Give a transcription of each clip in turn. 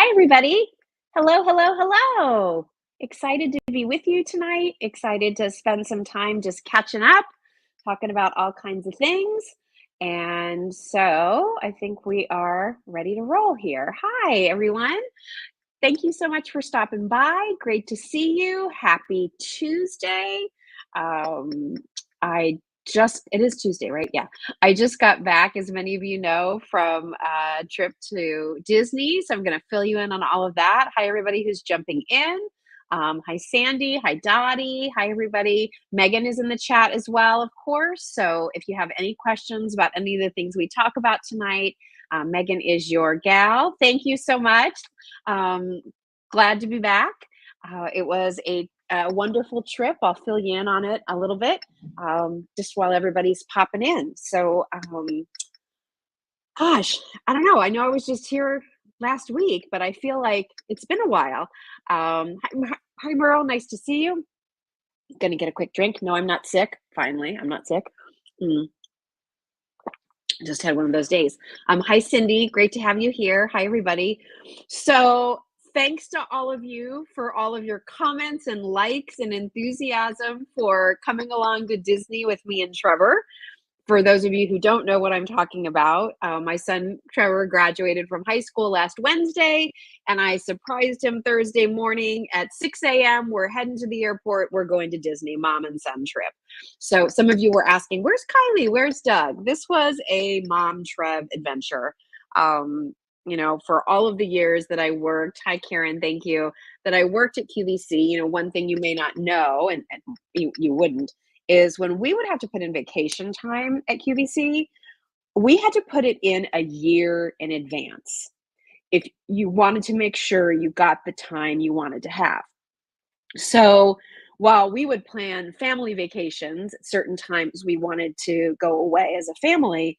Hi, everybody. Hello, hello, hello. Excited to be with you tonight. Excited to spend some time just catching up, talking about all kinds of things. And so I think we are ready to roll here. Hi, everyone. Thank you so much for stopping by. Great to see you. Happy Tuesday. Um, it is Tuesday, right? Yeah. I just got back, as many of you know, from a trip to Disney. So I'm going to fill you in on all of that. Hi, everybody who's jumping in. Hi, Sandy. Hi, Dottie. Hi, everybody. Megan is in the chat as well, of course. So if you have any questions about any of the things we talk about tonight, Megan is your gal. Thank you so much. Um, Glad to be back. It was a wonderful trip. I'll fill you in on it a little bit just while everybody's popping in. So, gosh, I don't know. I know I was just here last week, but I feel like it's been a while. Hi, Merle. Nice to see you. Gonna get a quick drink. No, I'm not sick. Finally, I'm not sick. Mm, just had one of those days. Hi, Cindy. Great to have you here. Hi, everybody. So, thanks to all of you for all of your comments and likes and enthusiasm for coming along to Disney with me and Trevor. For those of you who don't know what I'm talking about, my son Trevor graduated from high school last Wednesday, and I surprised him Thursday morning at 6 a.m. We're heading to the airport. We're going to Disney, mom and son trip. So some of you were asking, where's Kylie? Where's Doug? This was a mom Trev adventure. For all of the years that I worked, hi Karen, thank you, that I worked at QVC, one thing you may not know, and you wouldn't, is when we would have to put in vacation time at QVC, we had to put it in a year in advance if you wanted to make sure you got the time you wanted to have. So while we would plan family vacations at certain times we wanted to go away as a family,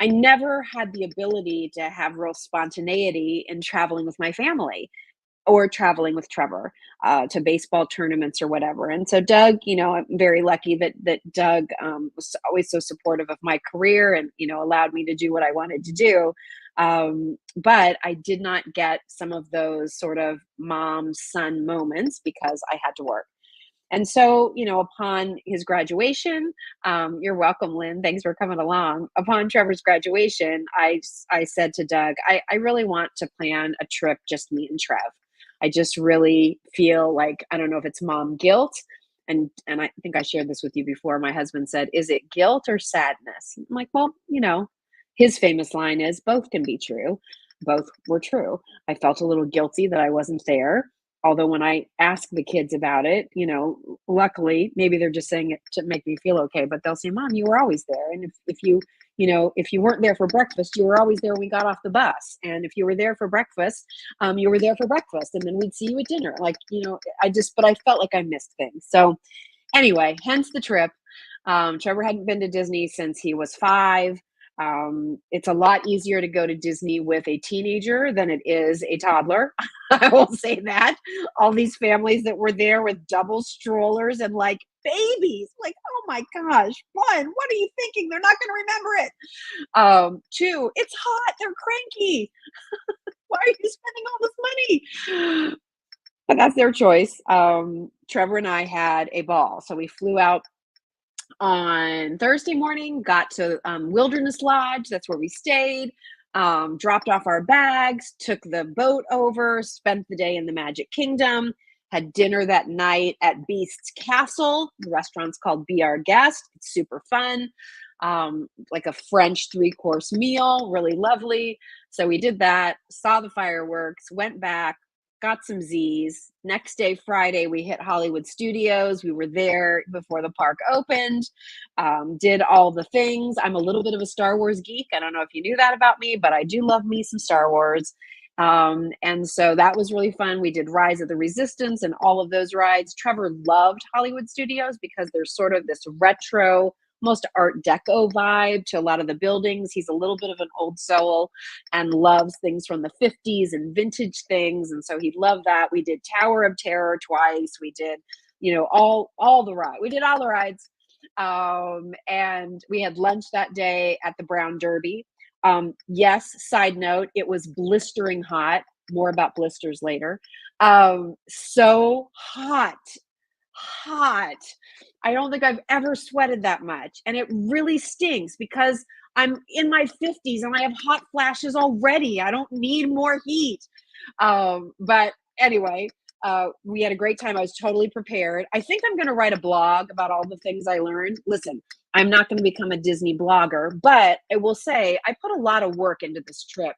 I never had the ability to have real spontaneity in traveling with my family or traveling with Trevor to baseball tournaments or whatever. And so Doug, I'm very lucky that Doug was always so supportive of my career and allowed me to do what I wanted to do. But I did not get some of those sort of mom son moments because I had to work. And so, upon his graduation, you're welcome, Lynn. Thanks for coming along. Upon Trevor's graduation, I said to Doug, I really want to plan a trip, just me and Trev. I just really feel like, I don't know if it's mom guilt. And I think I shared this with you before. My husband said, is it guilt or sadness? I'm like, well, his famous line is both can be true. Both were true. I felt a little guilty that I wasn't there. Although when I ask the kids about it, luckily, maybe they're just saying it to make me feel okay, but they'll say, Mom, you were always there. And if you weren't there for breakfast, you were always there when we got off the bus. And if you were there for breakfast, you were there for breakfast. And then we'd see you at dinner. But I felt like I missed things. So anyway, hence the trip. Trevor hadn't been to Disney since he was 5. It's a lot easier to go to Disney with a teenager than it is a toddler. I will say that. All these families that were there with double strollers and like babies, like, oh my gosh, 1, what are you thinking? They're not going to remember it. 2, it's hot. They're cranky. Why are you spending all this money? But that's their choice. Trevor and I had a ball. So we flew out on Thursday morning, got to Wilderness Lodge. That's where we stayed. Dropped off our bags, took the boat over, spent the day in the Magic Kingdom, had dinner that night at Beast's Castle. The restaurant's called Be Our Guest. It's super fun. Like a French 3-course meal, really lovely. So we did that, saw the fireworks, went back, got some Z's. Next day, Friday, we hit Hollywood Studios. We were there before the park opened, did all the things. I'm a little bit of a Star Wars geek. I don't know if you knew that about me, but I do love me some Star Wars. And so that was really fun. We did Rise of the Resistance and all of those rides. Trevor loved Hollywood Studios because there's sort of this retro, almost Art Deco vibe to a lot of the buildings. He's a little bit of an old soul and loves things from the 50s and vintage things. And so he loved that. We did Tower of Terror twice. We did, all the rides. We did all the rides. And we had lunch that day at the Brown Derby. Yes, side note, it was blistering hot. More about blisters later. So hot. I don't think I've ever sweated that much, and it really stinks because I'm in my 50s and I have hot flashes already. I don't need more heat. But anyway, we had a great time. I was totally prepared. I think I'm going to write a blog about all the things I learned. Listen, I'm not going to become a Disney blogger, but I will say I put a lot of work into this trip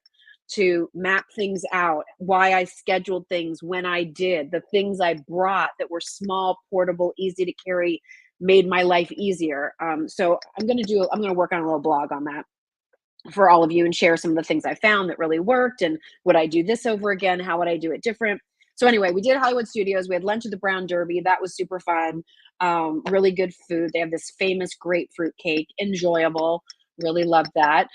to map things out, why I scheduled things when I did, the things I brought that were small, portable, easy to carry, made my life easier. So I'm going to work on a little blog on that for all of you and share some of the things I found that really worked, and would I do this over again? How would I do it different? So anyway, we did Hollywood Studios. We had lunch at the Brown Derby. That was super fun. Really good food. They have this famous grapefruit cake. Enjoyable. Really loved that.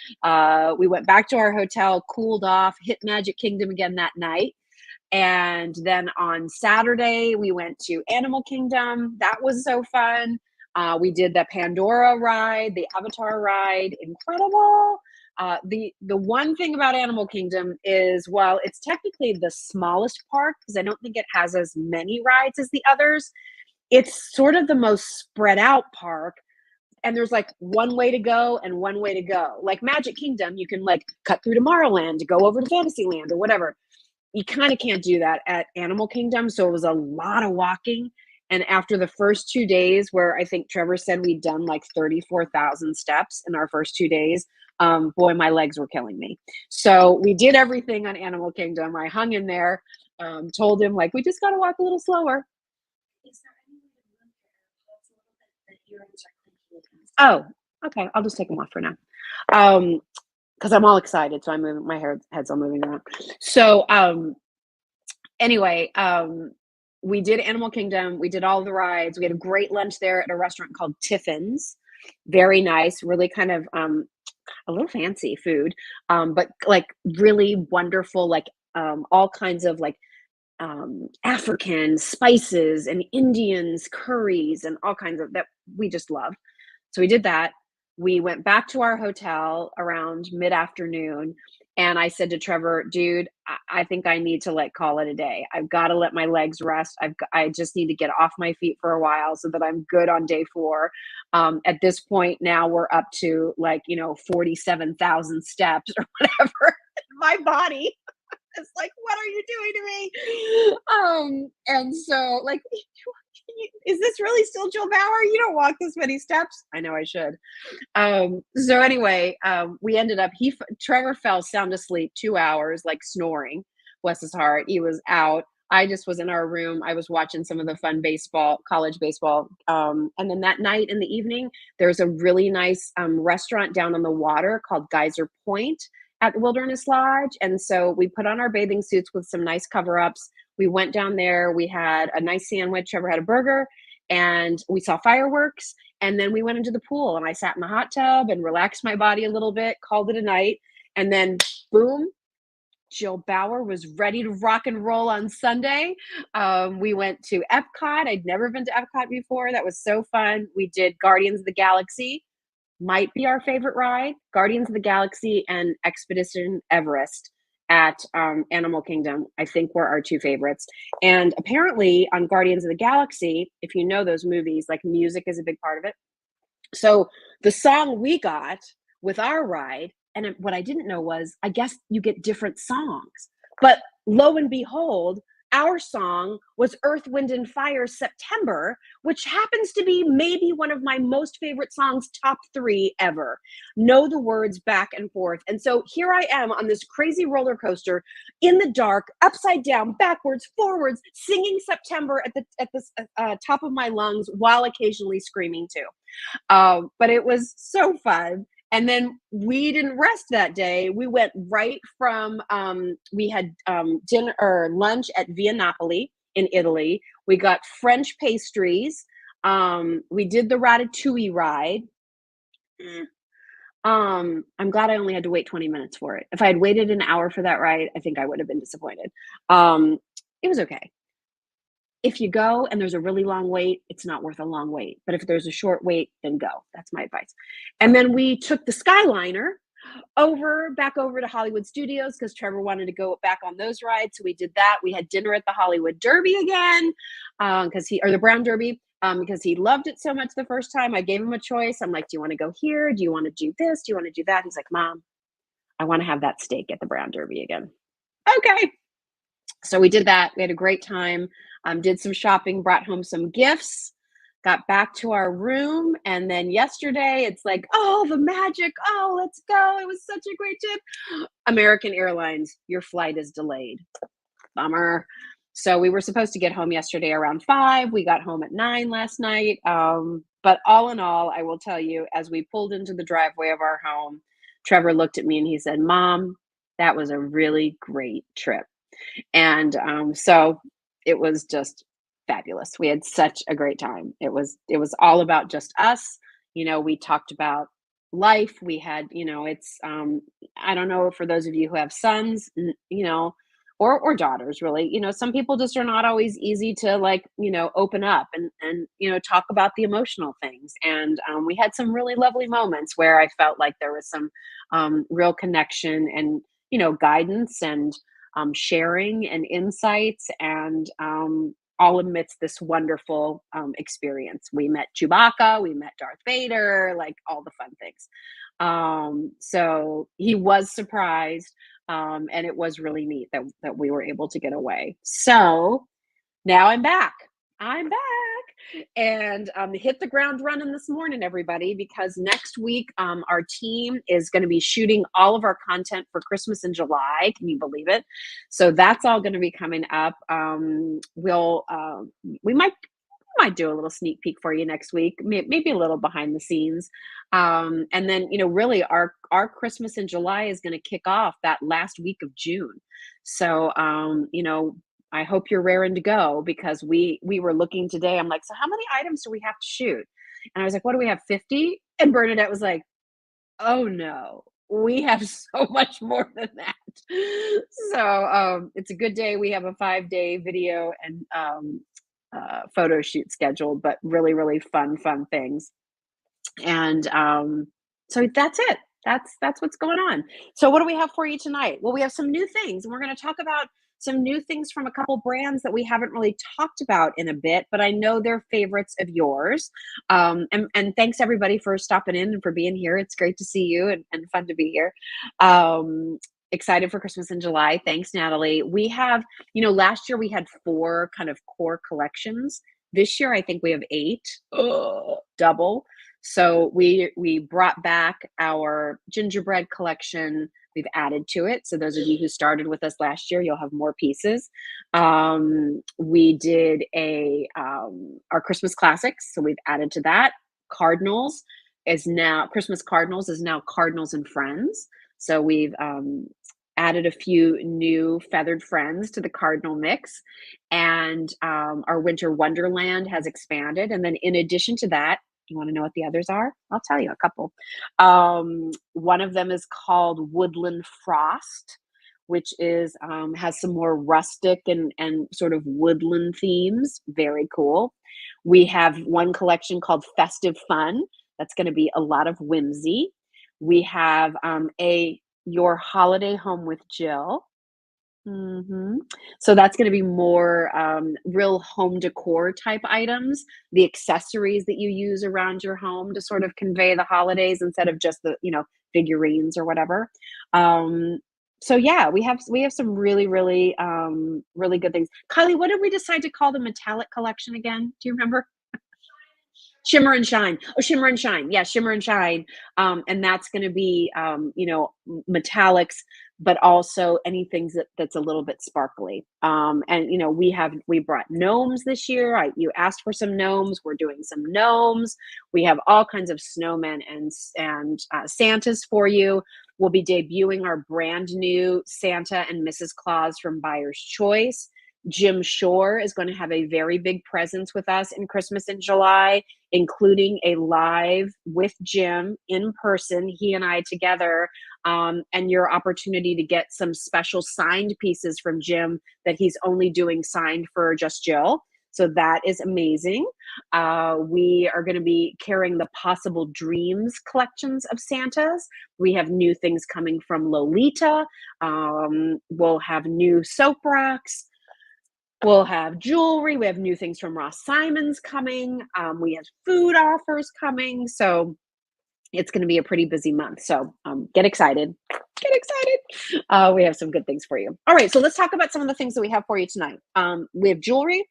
We went back to our hotel, cooled off, hit Magic Kingdom again that night. And then on Saturday, we went to Animal Kingdom. That was so fun. We did the Pandora ride, the Avatar ride. Incredible. The one thing about Animal Kingdom is, while it's technically the smallest park, because I don't think it has as many rides as the others, it's sort of the most spread out park. And there's like one way to go and one way to go. Like Magic Kingdom, you can like cut through Tomorrowland to go over to Fantasyland or whatever. You kind of can't do that at Animal Kingdom. So it was a lot of walking. And after the first 2 days, where I think Trevor said we'd done like 34,000 steps in our first 2 days, boy, my legs were killing me. So we did everything on Animal Kingdom. I hung in there, told him, like, we just got to walk a little slower. Is there any way to move that's a little bit, the earrings are clicking? Oh, okay. I'll just take them off for now. Because I'm all excited, so I'm moving. My head's all moving around. So anyway, we did Animal Kingdom. We did all the rides. We had a great lunch there at a restaurant called Tiffin's. Very nice, really kind of a little fancy food, but like really wonderful, like all kinds of like African spices and Indians curries and all kinds of that we just loved. So we did that. We went back to our hotel around mid-afternoon, and I said to Trevor, dude, I think I need to like call it a day. I've got to let my legs rest. I just need to get off my feet for a while so that I'm good on day 4. At this point now we're up to like, 47,000 steps or whatever. My body is like, what are you doing to me? And so like, is this really still Jill Bauer? You don't walk this many steps. I know I should. So anyway, we ended up, Trevor fell sound asleep 2 hours, like snoring, bless his heart. He was out. I just was in our room. I was watching some of the fun college baseball. And then that night in the evening, there's a really nice restaurant down on the water called Geyser Point at the Wilderness Lodge. And so we put on our bathing suits with some nice cover-ups. We went down there. We had a nice sandwich. Trevor had a burger, and we saw fireworks. And then we went into the pool, and I sat in the hot tub and relaxed my body a little bit, called it a night. And then boom, Jill Bauer was ready to rock and roll on Sunday. We went to Epcot. I'd never been to Epcot before. That was so fun. We did Guardians of the Galaxy. Might be our favorite ride. Guardians of the Galaxy and Expedition Everest at Animal Kingdom, I think, were our 2 favorites. And apparently on Guardians of the Galaxy, if you know those movies, like music is a big part of it. So the song we got with our ride, and what I didn't know was, I guess you get different songs. But lo and behold, our song was Earth, Wind, and Fire's September, which happens to be maybe one of my most favorite songs, top 3 ever. Know the words back and forth. And so here I am on this crazy roller coaster in the dark, upside down, backwards, forwards, singing September at the top of my lungs while occasionally screaming too. But it was so fun. And then we didn't rest that day. We went right from, we had dinner or lunch at Via Napoli in Italy. We got French pastries. We did the Ratatouille ride. I'm glad I only had to wait 20 minutes for it. If I had waited an hour for that ride, I think I would have been disappointed. It was okay. If you go and there's a really long wait, it's not worth a long wait. But if there's a short wait, then go. That's my advice. And then we took the Skyliner, back over to Hollywood Studios because Trevor wanted to go back on those rides. So we did that. We had dinner at the Hollywood Derby again, or the Brown Derby, because he loved it so much the first time. I gave him a choice. I'm like, do you want to go here? Do you want to do this? Do you want to do that? He's like, Mom, I want to have that steak at the Brown Derby again. Okay. So we did that. We had a great time. Did some shopping, brought home some gifts, got back to our room. And then yesterday, it's like, oh, the magic. Oh, let's go. It was such a great trip. American Airlines, your flight is delayed. Bummer. So we were supposed to get home yesterday around 5. We got home at 9 last night. But all in all, I will tell you, as we pulled into the driveway of our home, Trevor looked at me and he said, Mom, that was a really great trip. And so it was just fabulous. We had such a great time. It was all about just us. We talked about life. We had, it's I don't know, for those of you who have sons, or daughters, really, some people just are not always easy to, like, open up and talk about the emotional things. And we had some really lovely moments where I felt like there was some real connection and guidance and sharing and insights, and all amidst this wonderful experience. We met Chewbacca, we met Darth Vader, like all the fun things. So he was surprised, and it was really neat that we were able to get away. So now I'm back. I'm back and hit the ground running this morning, everybody, because next week our team is going to be shooting all of our content for Christmas in July. Can you believe it? So that's all going to be coming up. We might do a little sneak peek for you next week, maybe a little behind the scenes. And then, really our Christmas in July is going to kick off that last week of June. So, I hope you're raring to go, because we were looking today. I'm like, so how many items do we have to shoot? And I was like, what do we have, 50? And Bernadette was like, oh no, we have so much more than that. So it's a good day. We have a 5-day video and photo shoot scheduled, but really, really fun things. And so that's it. That's what's going on. So what do we have for you tonight? Well, we have some new things, and we're going to talk about some new things from a couple brands that we haven't really talked about in a bit, but I know they're favorites of yours. And thanks everybody for stopping in and for being here. It's great to see you and fun to be here. Excited for Christmas in July. Thanks, Natalie. We have, last year we had 4 kind of core collections. This year, I think we have 8, double. So we brought back our gingerbread collection. We've added to it. So those of you who started with us last year, you'll have more pieces. We did our Christmas classics. So we've added to that. Christmas Cardinals is now Cardinals and Friends. So we've added a few new feathered friends to the Cardinal mix. And our Winter Wonderland has expanded. And then in addition to that, you want to know what the others are? I'll tell you a couple. One of them is called Woodland Frost, which is has some more rustic and sort of woodland themes. Very cool. We have one collection called Festive Fun. That's going to be a lot of whimsy. We have Your Holiday Home with Jill. So that's going to be more real home decor type items, the accessories that you use around your home to sort of convey the holidays instead of just the figurines or whatever. So yeah, we have some really really really good things. Kylie, what did we decide to call the metallic collection again? Do you remember? Shimmer and Shine. Oh, Shimmer and Shine. Yeah, Shimmer and Shine. And that's going to be, metallics, but also anything that's a little bit sparkly. And we brought gnomes this year. You asked for some gnomes. We're doing some gnomes. We have all kinds of snowmen and Santas for you. We'll be debuting our brand new Santa and Mrs. Claus from Buyer's Choice. Jim Shore is going to have a very big presence with us in Christmas in July, including a live with Jim in person, he and I together, and your opportunity to get some special signed pieces from Jim that he's only doing signed for just Jill. So that is amazing. We are going to be carrying the Possible Dreams collections of Santas. We have new things coming from Lolita. We'll have new soap rocks. We'll have jewelry. We have new things from Ross Simons coming. We have food offers coming. So it's going to be a pretty busy month. So get excited. Get excited. We have some good things for you. All right. So let's talk about some of the things that we have for you tonight. We have jewelry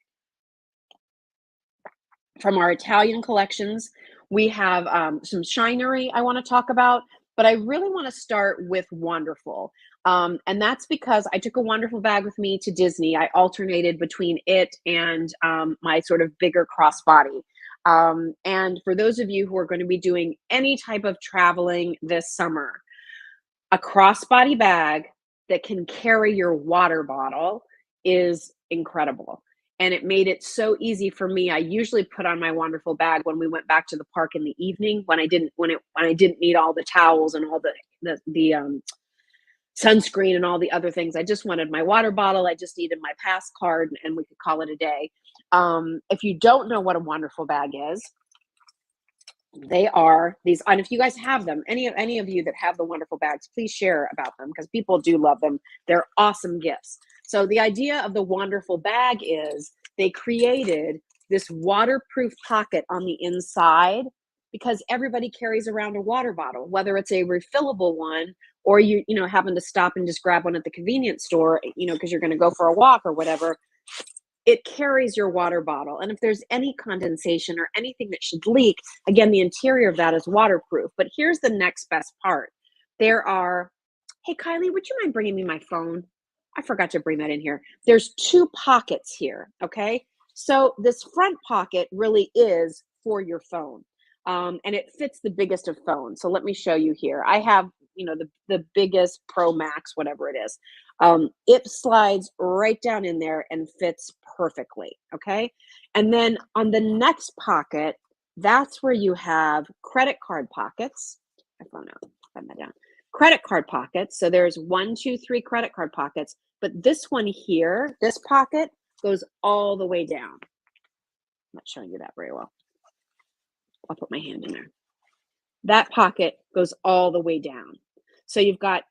from our Italian collections. We have some Shinery I want to talk about, but I really want to start with Wonderful. And that's because I took a Wonderful bag with me to Disney. I alternated between it and my sort of bigger crossbody. And for those of you who are going to be doing any type of traveling this summer, a crossbody bag that can carry your water bottle is incredible. And it made it so easy for me. I usually put on my Wonderful bag when we went back to the park in the evening when I didn't need all the towels and all the sunscreen and all the other things. I just wanted my water bottle. I just needed my pass card and we could call it a day. If you don't know what a Wonderful bag is, they are these, and if you guys have them, any of you that have the Wonderful bags, please share about them because people do love them. They're awesome gifts. So the idea of the Wonderful bag is they created this waterproof pocket on the inside because everybody carries around a water bottle, whether it's a refillable one or you happen to stop and just grab one at the convenience store, because you're going to go for a walk or whatever. It carries your water bottle. And if there's any condensation or anything that should leak, again, the interior of that is waterproof. But here's the next best part. Hey, Kylie, would you mind bringing me my phone? I forgot to bring that in here. There's 2 pockets here, okay? So this front pocket really is for your phone. And it fits the biggest of phones. So let me show you here. I have, the biggest Pro Max, whatever it is. It slides right down in there and fits perfectly, okay? And then on the next pocket, that's where you have credit card pockets. I found that down. Credit card pockets. So there's 1, 2, 3 credit card pockets. But this one here, this pocket goes all the way down. I'm not showing you that very well. I'll put my hand in there. That pocket goes all the way down. So you've got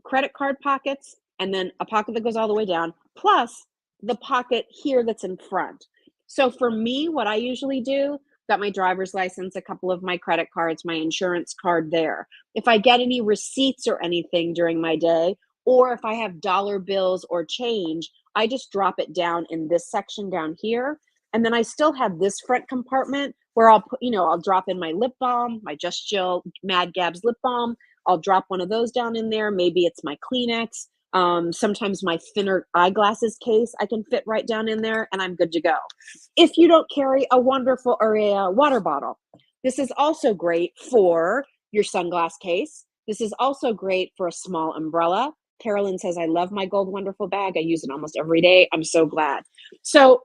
credit card pockets and then a pocket that goes all the way down, plus the pocket here that's in front. So for me, what I usually do, got my driver's license, a couple of my credit cards, my insurance card there. If I get any receipts or anything during my day, or if I have dollar bills or change, I just drop it down in this section down here. And then I still have this front compartment where I'll put, I'll drop in my lip balm, my Just Jill Mad Gabs lip balm. I'll drop one of those down in there. Maybe it's my Kleenex. Sometimes my thinner eyeglasses case I can fit right down in there and I'm good to go. If you don't carry a Wonderful or a water bottle, this is also great for your sunglass case. This is also great for a small umbrella. Carolyn says, I love my gold Wonderful bag. I use it almost every day. I'm so glad. So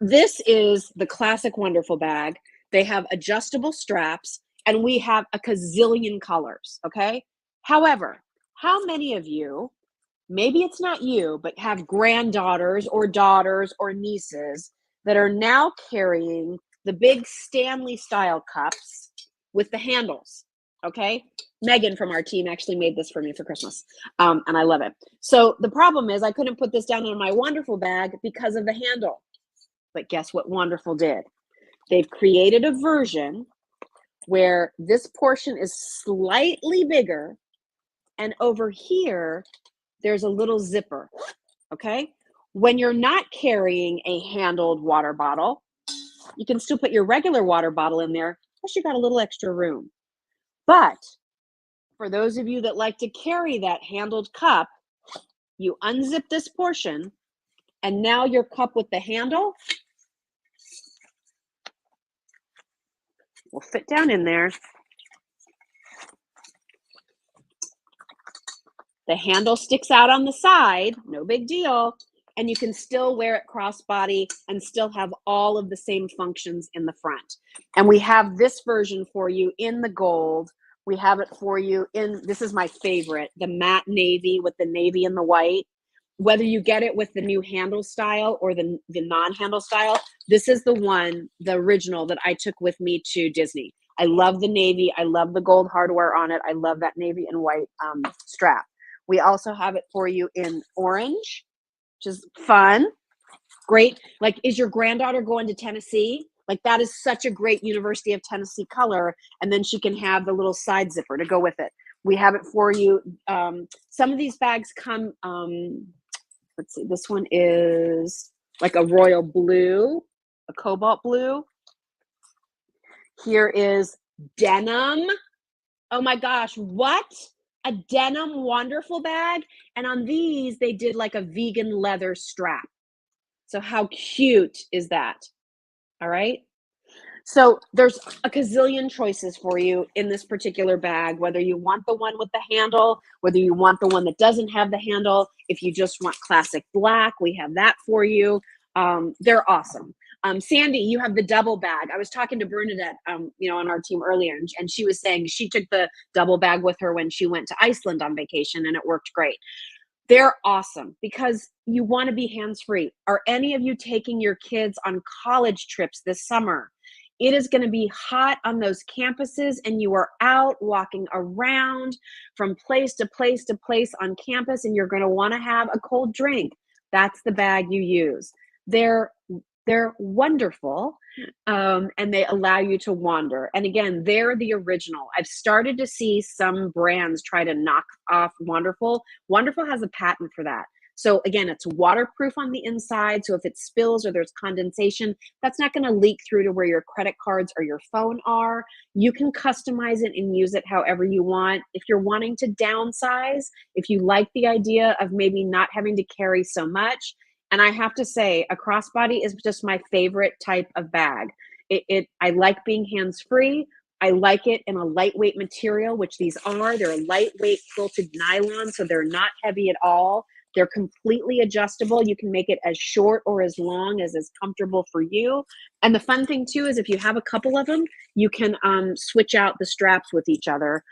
this is the classic Wonderful bag. They have adjustable straps and we have a gazillion colors, okay? However, how many of you, maybe it's not you, but have granddaughters or daughters or nieces that are now carrying the big Stanley style cups with the handles, okay? Megan from our team actually made this for me for Christmas, and I love it. So the problem is I couldn't put this down in my Wonderful bag because of the handle. But guess what Wonderful did? They've created a version where this portion is slightly bigger, and over here, there's a little zipper, okay? When you're not carrying a handled water bottle, you can still put your regular water bottle in there, plus you got a little extra room. But for those of you that like to carry that handled cup, you unzip this portion, and now your cup with the handle will fit down in there. The handle sticks out on the side, no big deal, and you can still wear it crossbody and still have all of the same functions in the front. And we have this version for you in the gold. We have it for you in, this is my favorite, the matte navy with the navy and the white. whether you get it with the new handle style or the non-handle style, this is the one, the original that I took with me to Disney. I love the navy. I love the gold hardware on it. I love that navy and white strap. We also have it for you in orange, which is fun. Great. Like, is your granddaughter going to Tennessee? Like, that is such a great University of Tennessee color. And then she can have the little side zipper to go with it. We have it for you. Some of these bags come, let's see, this one is like a royal blue, a cobalt blue. Here is denim. Oh my gosh, what? A denim wonderful bag. And on these, they did like a vegan leather strap. So how cute is that? All right. So there's a gazillion choices for you in this particular bag, whether you want the one with the handle, whether you want the one that doesn't have the handle. If you just want classic black, we have that for you. They're awesome. Sandy, you have the double bag. I was talking to Bernadette, on our team earlier, and she was saying she took the double bag with her when she went to Iceland on vacation, and it worked great. They're awesome because you want to be hands-free. Are any of you taking your kids on college trips this summer? It is going to be hot on those campuses, and you are out walking around from place to place to place on campus, and you're going to want to have a cold drink. That's the bag you use. They're wonderful, and they allow you to wander. And again, they're the original. I've started to see some brands try to knock off Wonderful. Wonderful has a patent for that. So again, it's waterproof on the inside. So if it spills or there's condensation, that's not going to leak through to where your credit cards or your phone are. You can customize it and use it however you want. If you're wanting to downsize, if you like the idea of maybe not having to carry so much, and I have to say, a crossbody is just my favorite type of bag. I like being hands-free. I like it in a lightweight material, which these are. They're a lightweight quilted nylon, so they're not heavy at all. They're completely adjustable. You can make it as short or as long as is comfortable for you. And the fun thing too is if you have a couple of them, you can switch out the straps with each other.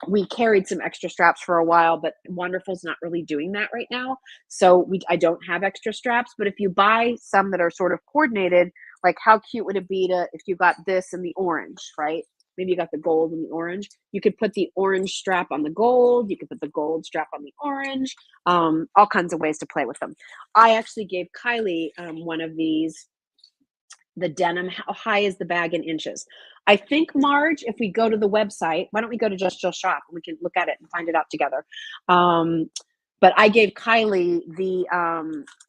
We carried some extra straps for a while, but Wonderful's not really doing that right now. So I don't have extra straps, but if you buy some that are sort of coordinated, like how cute would it be if you got this in the orange, right? Maybe you got the gold and the orange. You could put the orange strap on the gold. You could put the gold strap on the orange. All kinds of ways to play with them. I actually gave Kylie one of these, the denim. How high is the bag in inches? I think, Marge, if we go to the website, why don't we go to Just Jill Shop and we can look at it and find it out together. But I gave Kylie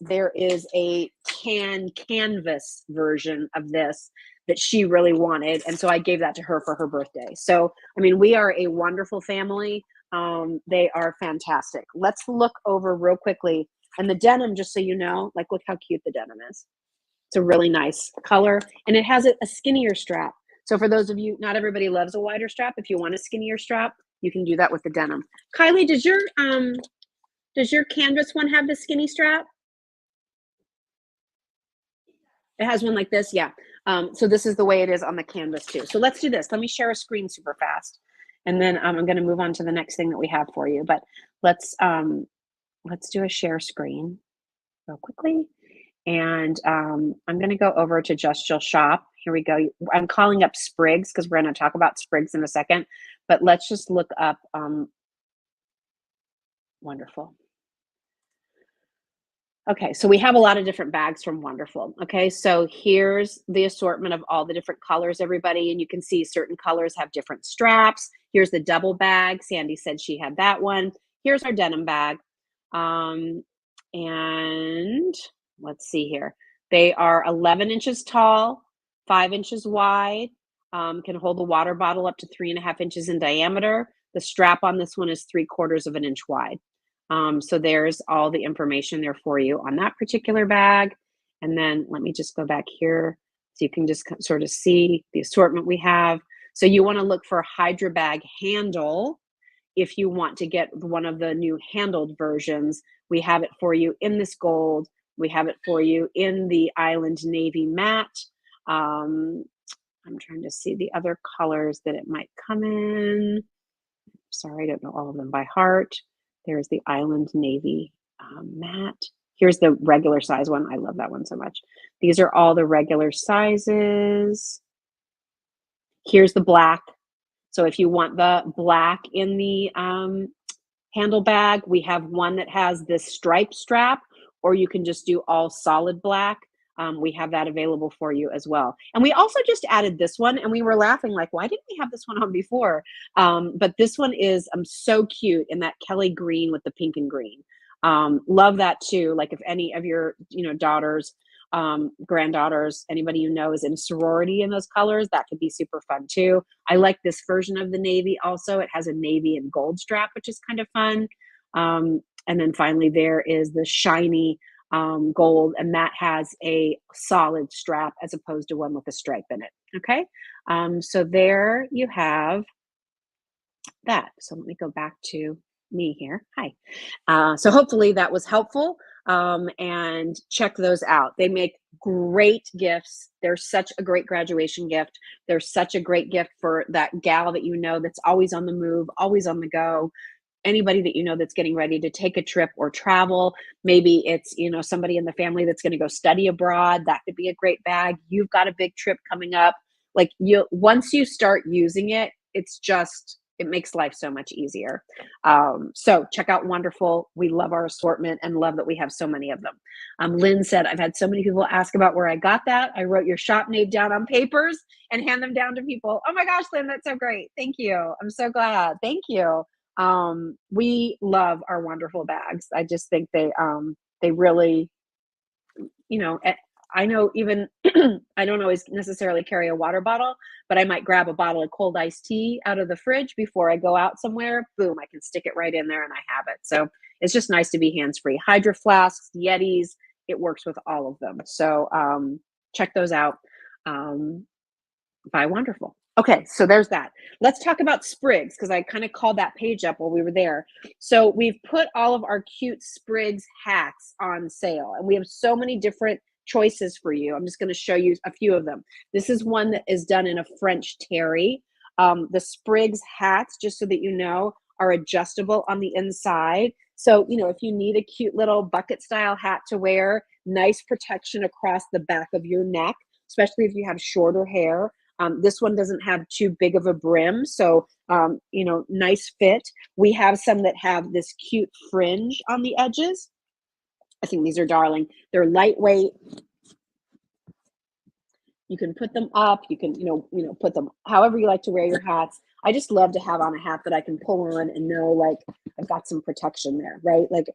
there is a canvas version of this that she really wanted. And so I gave that to her for her birthday. So, I mean, we are a wonderful family. They are fantastic. Let's look over real quickly. And the denim, just so you know, like, look how cute the denim is. It's a really nice color, and it has a skinnier strap. So for those of you, not everybody loves a wider strap. If you want a skinnier strap, you can do that with the denim. Kylie, does your canvas one have the skinny strap? It has one like this, yeah. So this is the way it is on the canvas too. So let's do this. Let me share a screen super fast, and then I'm going to move on to the next thing that we have for you. But let's do a share screen real quickly. And I'm going to go over to Just Jill Shop. Here we go. I'm calling up Sprigs because we're going to talk about Sprigs in a second. But let's just look up Wonderful. Okay, so we have a lot of different bags from Wonderful. Okay, so here's the assortment of all the different colors, everybody. And you can see certain colors have different straps. Here's the double bag. Sandy said she had that one. Here's our denim bag. And let's see here. They are 11 inches tall, 5 inches wide, can hold a water bottle up to 3.5 inches in diameter. The strap on this one is 3/4 of an inch wide. So there's all the information there for you on that particular bag. And then let me just go back here so you can just sort of see the assortment we have. So you want to look for Hydra bag handle. If you want to get one of the new handled versions, we have it for you in this gold. We have it for you in the Island Navy matte. I'm trying to see the other colors that it might come in. Sorry, I don't know all of them by heart. There's the Island Navy Matte. Here's the regular size one. I love that one so much. These are all the regular sizes. Here's the black. So if you want the black in the handle bag, we have one that has this stripe strap, or you can just do all solid black. We have that available for you as well. And we also just added this one, and we were laughing like, why didn't we have this one on before? But this one is so cute in that Kelly green with the pink and green. Love that too. Like if any of your daughters, granddaughters, anybody you know is in sorority in those colors, that could be super fun too. I like this version of the navy also. It has a navy and gold strap, which is kind of fun. And then finally there is the shiny gold, and that has a solid strap as opposed to one with a stripe in it. Okay, so there you have that. So let me go back to me here. Hi. So hopefully that was helpful. And check those out. They make great gifts. They're such a great graduation gift. They're such a great gift for that gal that that's always on the move, always on the go. Anybody that that's getting ready to take a trip or travel. Maybe it's somebody in the family that's going to go study abroad. That could be a great bag. You've got a big trip coming up. Like once you start using it, it makes life so much easier. So check out Wonderful. We love our assortment and love that we have so many of them. Lynn said, I've had so many people ask about where I got that. I wrote your shop name down on papers and hand them down to people. Oh my gosh, Lynn, that's so great. Thank you. I'm so glad. Thank you. We love our Wonderful bags. I just think they really, I know even I don't always necessarily carry a water bottle, but I might grab a bottle of cold iced tea out of the fridge before I go out somewhere. Boom, I can stick it right in there and I have it. So it's just nice to be hands-free. Hydro flasks, Yetis, it works with all of them. So check those out. By Wonderful. Okay, so there's that. Let's talk about Sprigs, because I kind of called that page up while we were there. So we've put all of our cute Sprigs hats on sale, and we have so many different choices for you. I'm just going to show you a few of them. This is one that is done in a French terry. The Sprigs hats, just so that you know, are adjustable on the inside. So, if you need a cute little bucket style hat to wear, nice protection across the back of your neck, especially if you have shorter hair. This one doesn't have too big of a brim, so, nice fit. We have some that have this cute fringe on the edges. I think these are darling. They're lightweight. You can put them up. You can, put them however you like to wear your hats. I just love to have on a hat that I can pull on and know, like, I've got some protection there, right? Like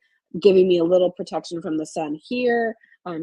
giving me a little protection from the sun here,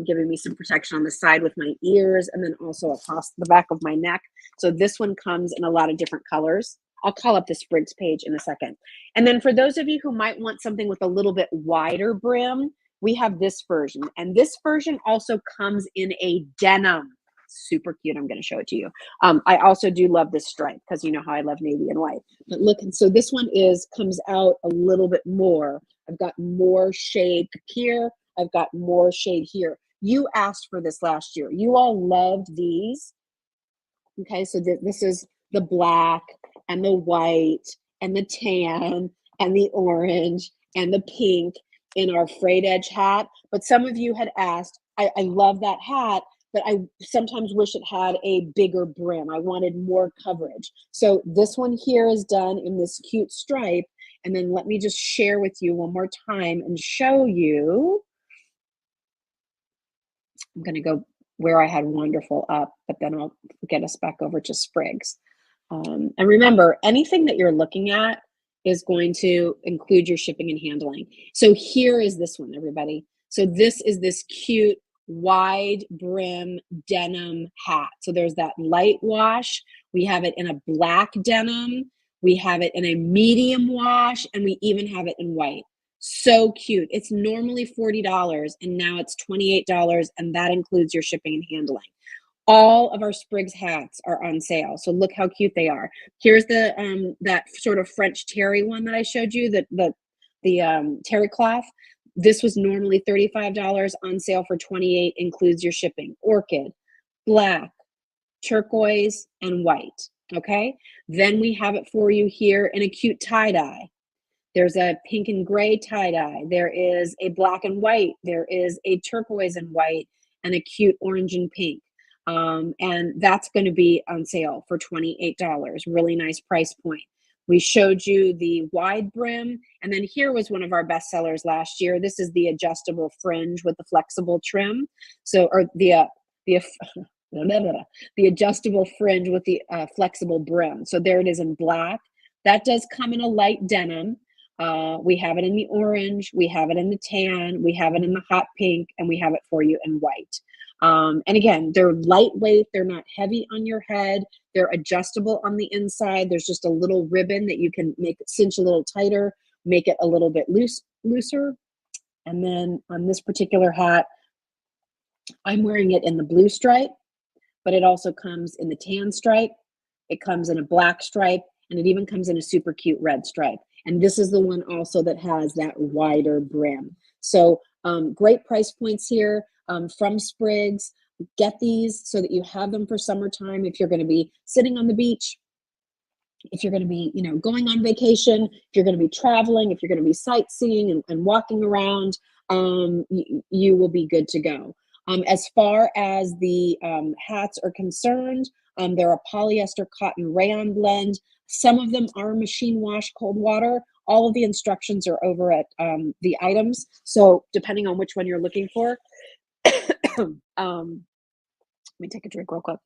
giving me some protection on the side with my ears, and then also across the back of my neck. So this one comes in a lot of different colors. I'll call up the Sprigs page in a second. And then for those of you who might want something with a little bit wider brim, we have this version. And this version also comes in a denim. Super cute. I'm going to show it to you. I also do love this stripe because you know how I love navy and white. But look, so this one comes out a little bit more. I've got more shade here. I've got more shade here. You asked for this last year. You all loved these. Okay, so this is the black and the white and the tan and the orange and the pink in our frayed edge hat. But some of you had asked, I love that hat, but I sometimes wish it had a bigger brim. I wanted more coverage. So this one here is done in this cute stripe. And then let me just share with you one more time and show you. I'm going to go where I had Wonderful up, but then I'll get us back over to Sprigs. And remember, anything that you're looking at is going to include your shipping and handling. So here is this one, everybody. So this is this cute wide brim denim hat. So there's that light wash. We have it in a black denim. We have it in a medium wash, and we even have it in white. So cute. It's normally $40 and now it's $28, and that includes your shipping and handling. All of our Sprigs hats are on sale. So look how cute they are. Here's the that sort of French terry one that I showed you, the terry cloth. This was normally $35, on sale for $28, includes your shipping. Orchid, black, turquoise, and white. Okay. Then we have it for you here in a cute tie-dye. There's a pink and gray tie-dye. There is a black and white. There is a turquoise and white and a cute orange and pink. And that's going to be on sale for $28. Really nice price point. We showed you the wide brim, and then here was one of our best sellers last year. This is the adjustable fringe with the flexible trim. So, or the the adjustable fringe with the flexible brim. So there it is in black. That does come in a light denim. We have it in the orange, we have it in the tan, we have it in the hot pink, and we have it for you in white. And again, they're lightweight, they're not heavy on your head, they're adjustable on the inside. There's just a little ribbon that you can make it cinch a little tighter, make it a little bit looser. And then on this particular hat, I'm wearing it in the blue stripe, but it also comes in the tan stripe, it comes in a black stripe, and it even comes in a super cute red stripe. And this is the one also that has that wider brim. So great price points here from Sprigs. Get these so that you have them for summertime if you're going to be sitting on the beach, if you're going to be, going on vacation, if you're going to be traveling, if you're going to be sightseeing and walking around, you will be good to go. As far as the hats are concerned, they're a polyester cotton rayon blend. Some of them are machine wash cold water. All of the instructions are over at the items. So depending on which one you're looking for, let me take a drink real quick.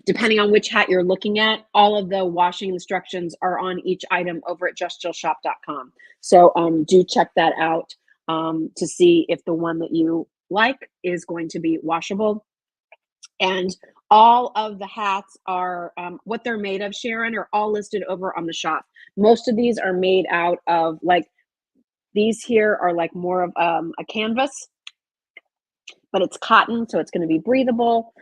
Depending on which hat you're looking at, all of the washing instructions are on each item over at justjillshop.com. So do check that out to see if the one that you like is going to be washable. And all of the hats are what they're made of, Sharon, are all listed over on the shop. Most of these are made out of, like, these here are like more of a canvas, but it's cotton, so it's going to be breathable.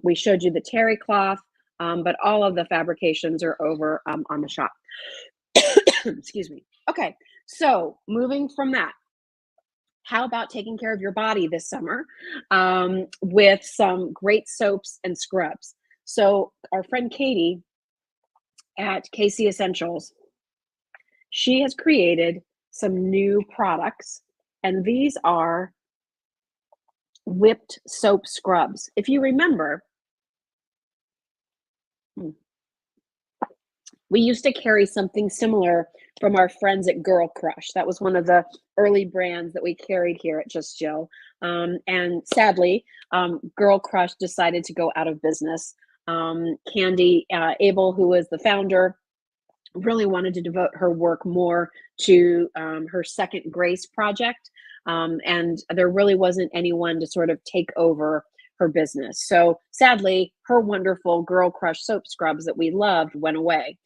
We showed you the terry cloth, but all of the fabrications are over on the shop. Excuse me. Okay, so moving from that, how about taking care of your body this summer with some great soaps and scrubs? So our friend Katie at KC Essentials, she has created some new products, and these are whipped soap scrubs. If you remember, we used to carry something similar from our friends at Girl Crush. That was one of the early brands that we carried here at Just Jill. And sadly, Girl Crush decided to go out of business. Candy Abel, who was the founder, really wanted to devote her work more to her Second Grace project. And there really wasn't anyone to sort of take over her business. So sadly, her wonderful Girl Crush soap scrubs that we loved went away.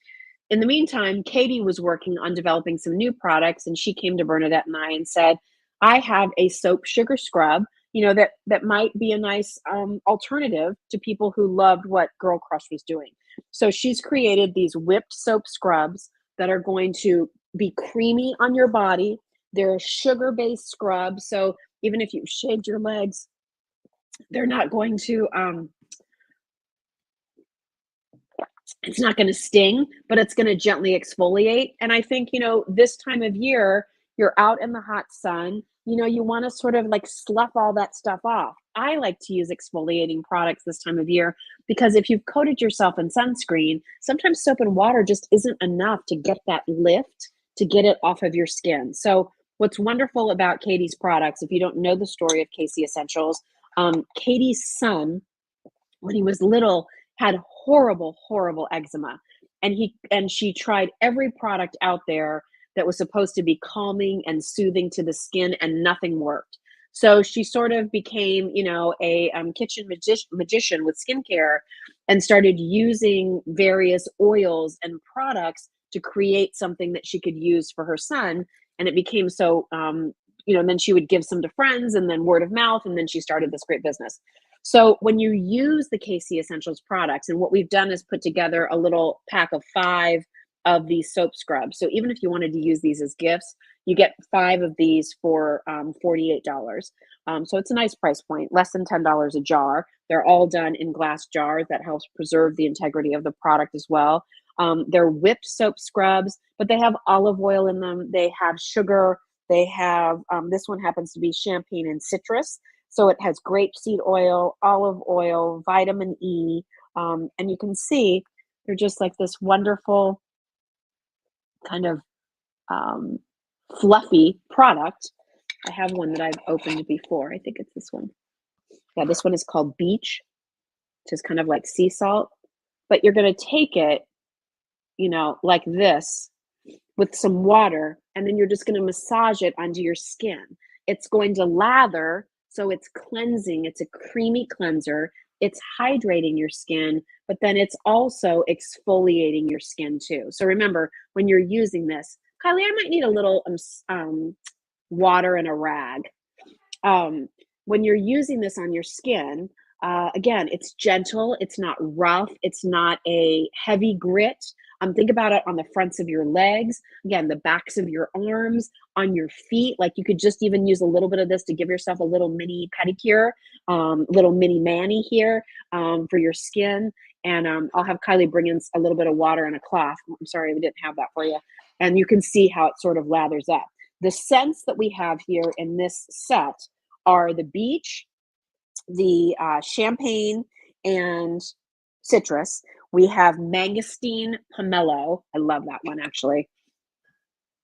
In the meantime, Katie was working on developing some new products, and she came to Bernadette and I and said, I have a soap sugar scrub, that might be a nice alternative to people who loved what Girl Crush was doing. So she's created these whipped soap scrubs that are going to be creamy on your body. They're a sugar-based scrub, so even if you've shaved your legs, they're not going to it's not going to sting, but it's going to gently exfoliate. And I think, this time of year, you're out in the hot sun, you want to sort of like slough all that stuff off. I like to use exfoliating products this time of year because if you've coated yourself in sunscreen, sometimes soap and water just isn't enough to get that lift, to get it off of your skin. So what's wonderful about Katie's products, if you don't know the story of KC Essentials, Katie's son, when he was little, had horrible eczema, and she tried every product out there that was supposed to be calming and soothing to the skin, and nothing worked. So she sort of became, a kitchen magician with skincare, and started using various oils and products to create something that she could use for her son. And it became so, and then she would give some to friends, and then word of mouth, and then she started this great business. So when you use the KC Essentials products, and what we've done is put together a little pack of 5 of these soap scrubs. So even if you wanted to use these as gifts, you get 5 of these for $48. So it's a nice price point, less than $10 a jar. They're all done in glass jars. That helps preserve the integrity of the product as well. They're whipped soap scrubs, but they have olive oil in them. They have sugar. They have, this one happens to be champagne and citrus. So it has grapeseed oil, olive oil, vitamin E. And you can see they're just like this wonderful kind of um, fluffy product. I have one that I've opened before. I think it's this one. Yeah, this one is called Beach, which is kind of like sea salt. But you're going to take it, like this with some water, and then you're just going to massage it onto your skin. It's going to lather, so it's cleansing. It's a creamy cleanser. It's hydrating your skin, but then it's also exfoliating your skin too. So remember, when you're using this, Kylie, I might need a little water and a rag. When you're using this on your skin, again, it's gentle, it's not rough, it's not a heavy grit. Think about it on the fronts of your legs, again, the backs of your arms, on your feet. Like you could just even use a little bit of this to give yourself a little mini pedicure, little mini mani here for your skin. And I'll have Kylie bring in a little bit of water and a cloth. I'm sorry we didn't have that for you. And you can see how it sort of lathers up. The scents that we have here in this set are the beach, the champagne and citrus. We have mangosteen pomelo. I love that one, actually.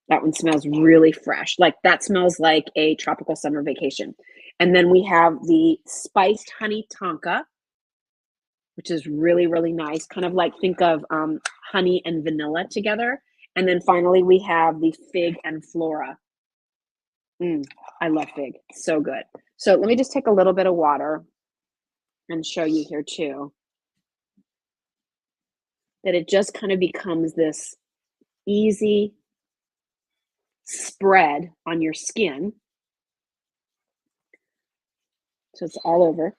That one smells really fresh. Like that smells like a tropical summer vacation. And then we have the spiced honey tonka, which is really, really nice. Kind of like think of honey and vanilla together. And then finally, we have the fig and flora. I love fig. So good. So let me just take a little bit of water and show you here too, that it just kind of becomes this easy spread on your skin. So it's all over.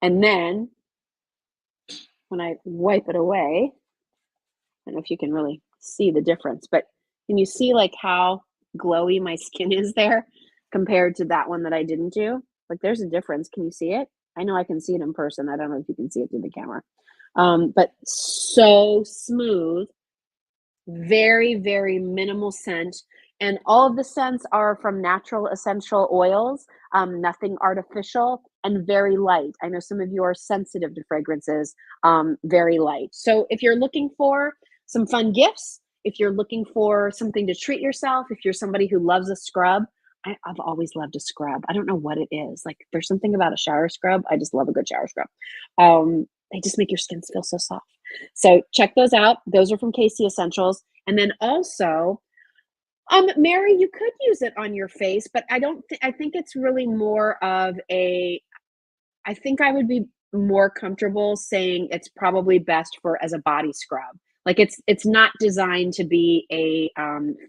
And then when I wipe it away, I don't know if you can really see the difference, but can you see like how glowy my skin is there compared to that one that I didn't do? Like there's a difference. Can you see it? I know I can see it in person. I don't know if you can see it through the camera. But so smooth, very, very minimal scent. And all of the scents are from natural essential oils, nothing artificial, and very light. I know some of you are sensitive to fragrances, very light. So if you're looking for some fun gifts, if you're looking for something to treat yourself, if you're somebody who loves a scrub, I've always loved a scrub. I don't know what it is. Like there's something about a shower scrub. I just love a good shower scrub. They just make your skin feel so soft. So check those out. Those are from KC Essentials. And then also, Mary, you could use it on your face, but I think it's really more of I think I would be more comfortable saying it's probably best as a body scrub. Like it's not designed to be a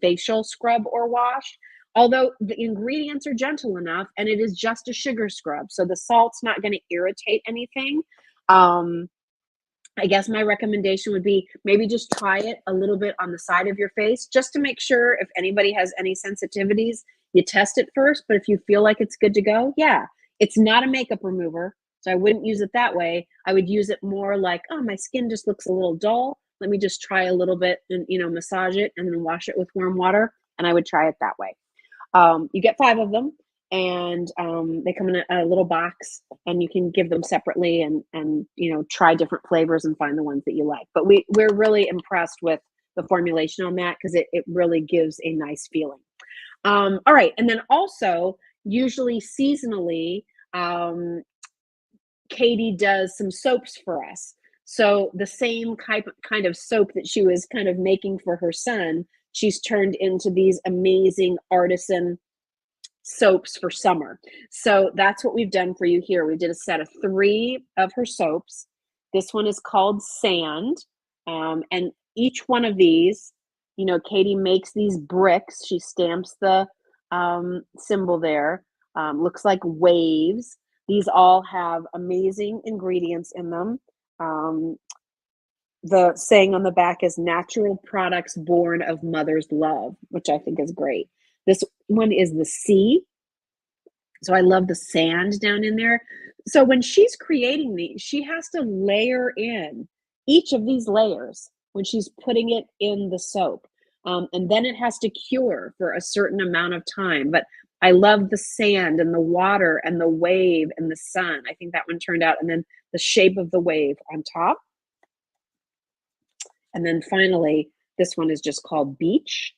facial scrub or wash. Although the ingredients are gentle enough and it is just a sugar scrub. So the salt's not going to irritate anything. I guess my recommendation would be maybe just try it a little bit on the side of your face just to make sure if anybody has any sensitivities, you test it first. But if you feel like it's good to go, yeah, it's not a makeup remover. So I wouldn't use it that way. I would use it more like, oh, my skin just looks a little dull. Let me just try a little bit and, massage it and then wash it with warm water. And I would try it that way. You get 5 of them. And they come in a little box, and you can give them separately and try different flavors and find the ones that you like. But we're really impressed with the formulation on that because it really gives a nice feeling. All right, and then also usually seasonally, Katie does some soaps for us. So the same kind of soap that she was kind of making for her son, she's turned into these amazing artisan soaps for summer. So that's what we've done for you here. We did a set of 3 of her soaps. This one is called Sand. And each one of these, Katie makes these bricks. She stamps the symbol there. Looks like waves. These all have amazing ingredients in them. The saying on the back is natural products born of mother's love, which I think is great. This one is the sea. So I love the sand down in there. So when she's creating these, she has to layer in each of these layers when she's putting it in the soap. And then it has to cure for a certain amount of time. But I love the sand and the water and the wave and the sun. I think that one turned out. And then the shape of the wave on top. And then finally, this one is just called Beach.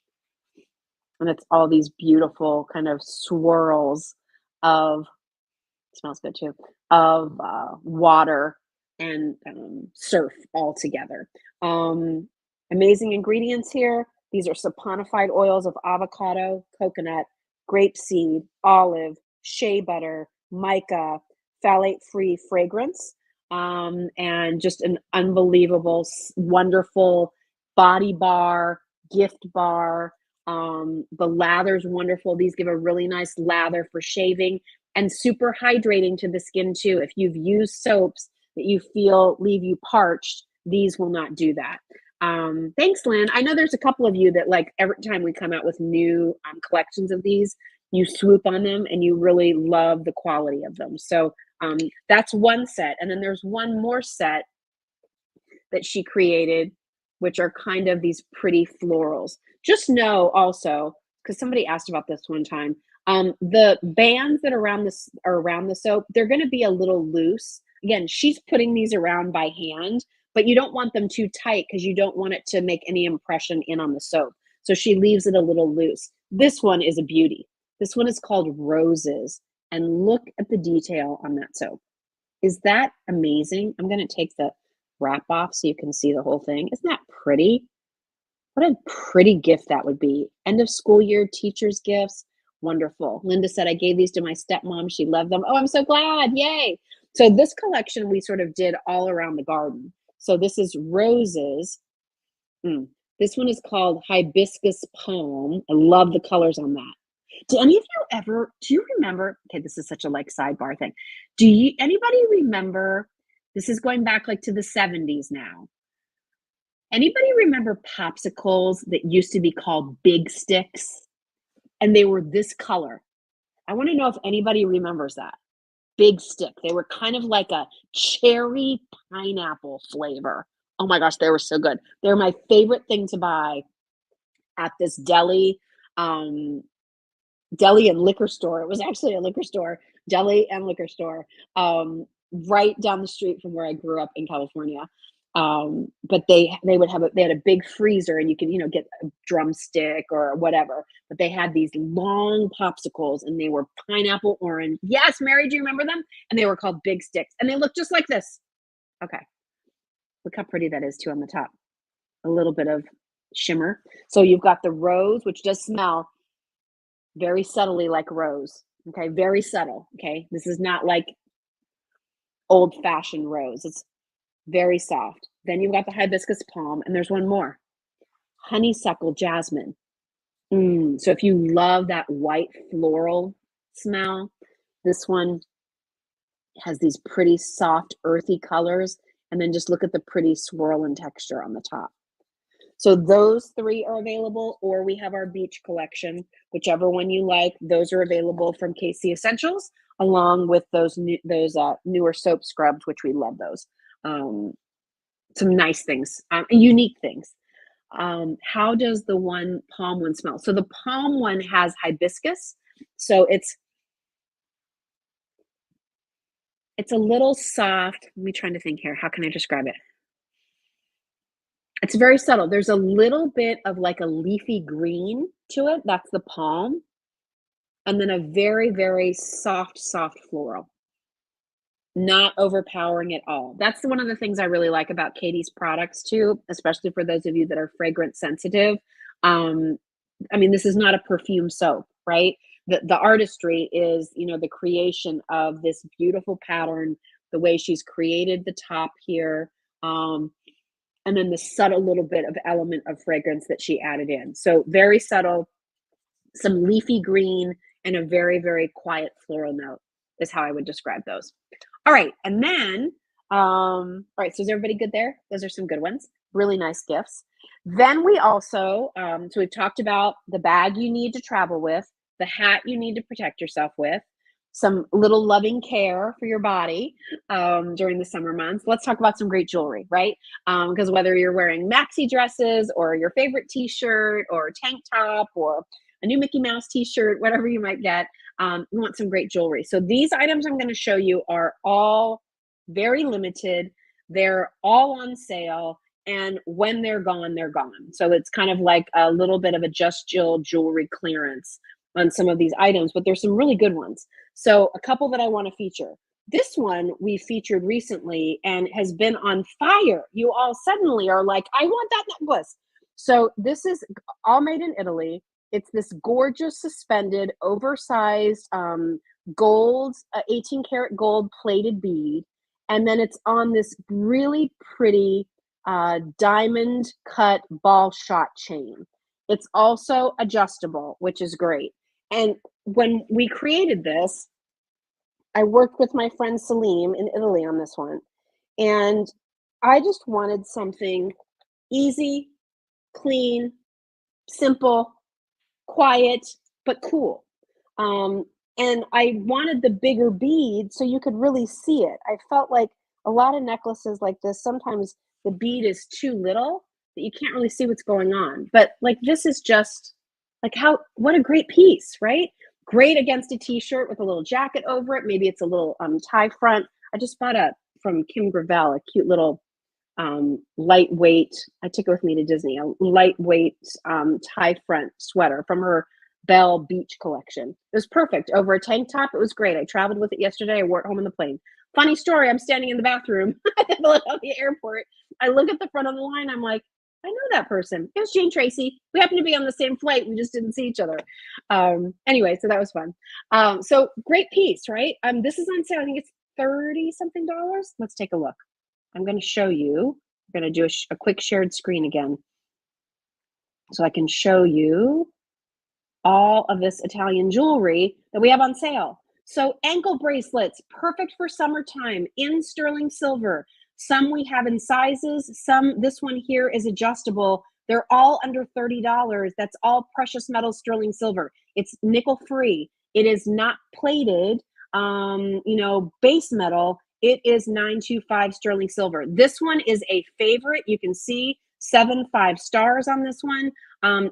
And it's all these beautiful kind of swirls of, smells good too, of water and surf all together. Amazing ingredients here. These are saponified oils of avocado, coconut, grapeseed, olive, shea butter, mica, phthalate-free fragrance, and just an unbelievable, wonderful body bar, gift bar. The lather's wonderful. These give a really nice lather for shaving and super hydrating to the skin too. If you've used soaps that you feel leave you parched, these will not do that. Thanks, Lynn. I know there's a couple of you that like every time we come out with new collections of these, you swoop on them and you really love the quality of them. So that's one set. And then there's one more set that she created, which are kind of these pretty florals. Just know also, because somebody asked about this one time, the bands that are around the soap, they're going to be a little loose. Again, she's putting these around by hand, but you don't want them too tight because you don't want it to make any impression in on the soap. So she leaves it a little loose. This one is a beauty. This one is called Roses. And look at the detail on that soap. Is that amazing? I'm going to take the wrap off so you can see the whole thing. Isn't that pretty? What a pretty gift that would be. End of school year teachers' gifts. Wonderful. Linda said, I gave these to my stepmom. She loved them. Oh, I'm so glad. Yay. So this collection we sort of did all around the garden. So this is Roses. This one is called Hibiscus Palm. I love the colors on that. Do any of you ever, do you remember, okay, this is such a like sidebar thing. Anybody remember, this is going back like to the 70s now. Anybody remember popsicles that used to be called Big Sticks? And they were this color. I want to know if anybody remembers that. Big Stick. They were kind of like a cherry pineapple flavor. Oh my gosh, they were so good. They're my favorite thing to buy at this deli and liquor store. It was actually a liquor store, deli and liquor store, right down the street from where I grew up in California. But they had a big freezer and you could, get a drumstick or whatever, but they had these long popsicles and they were pineapple orange. Yes, Mary, do you remember them? And they were called Big Sticks and they looked just like this. Okay. Look how pretty that is too on the top. A little bit of shimmer. So you've got the rose, which does smell very subtly like rose. Okay. Very subtle. Okay. This is not like old-fashioned rose. It's very soft. Then you've got the hibiscus palm, and there's one more. Honeysuckle jasmine. So if you love that white floral smell, this one has these pretty soft, earthy colors. And then just look at the pretty swirl and texture on the top. So those three are available, or we have our beach collection, whichever one you like. Those are available from KC Essentials, along with those newer soap scrubs, which we love those. Some nice things, unique things. How does the palm one smell? So the palm one has hibiscus. So it's a little soft. Let me try to think here. How can I describe it? It's very subtle. There's a little bit of like a leafy green to it. That's the palm. And then a very, very soft floral. Not overpowering at all. That's one of the things I really like about Katie's products too, especially for those of you that are fragrance sensitive. This is not a perfume soap, right? The artistry is, the creation of this beautiful pattern, the way she's created the top here, and then the subtle little bit of element of fragrance that she added in. So very subtle, some leafy green, and a very, very quiet floral note is how I would describe those. All right, and then, all right, so is everybody good there? Those are some good ones. Really nice gifts. Then we also, so we've talked about the bag you need to travel with, the hat you need to protect yourself with, some little loving care for your body during the summer months. Let's talk about some great jewelry, right? Because whether you're wearing maxi dresses or your favorite t-shirt or tank top or a new Mickey Mouse t-shirt, whatever you might get, you want some great jewelry. So these items I'm going to show you are all very limited. They're all on sale. And when they're gone, they're gone. So it's kind of like a little bit of a Just Jill jewelry clearance on some of these items, but there's some really good ones. So a couple that I want to feature. This one we featured recently and has been on fire. You all suddenly are like, I want that necklace. So this is all made in Italy. It's this gorgeous suspended, oversized gold, 18 karat gold plated bead. And then it's on this really pretty diamond cut ball shot chain. It's also adjustable, which is great. And when we created this, I worked with my friend Salim in Italy on this one. And I just wanted something easy, clean, simple, quiet, but cool. And I wanted the bigger bead so you could really see it. I felt like a lot of necklaces like this, sometimes the bead is too little that you can't really see what's going on. But like this is just like what a great piece, right? Great against a t-shirt with a little jacket over it. Maybe it's a little tie front. I just bought from Kim Gravel, a cute little lightweight, I took it with me to Disney, a lightweight tie front sweater from her Belle Beach collection. It was perfect over a tank top. It was great. I traveled with it yesterday. I wore it home on the plane. Funny story, I'm standing in the bathroom at the Philadelphia airport. I look at the front of the line. I'm like, I know that person. It was Jane Tracy. We happened to be on the same flight. We just didn't see each other. Anyway, so that was fun. So great piece, right? This is on sale. I think it's $30 something. Let's take a look. I'm going to show you. I'm going to do a quick shared screen again so I can show you all of this Italian jewelry that we have on sale. So ankle bracelets, perfect for summertime in sterling silver. Some we have in sizes, this one here is adjustable. They're all under $30. That's all precious metal sterling silver. It's nickel free. It is not plated, base metal. It is 925 sterling silver. This one is a favorite. You can see 5 stars on this one.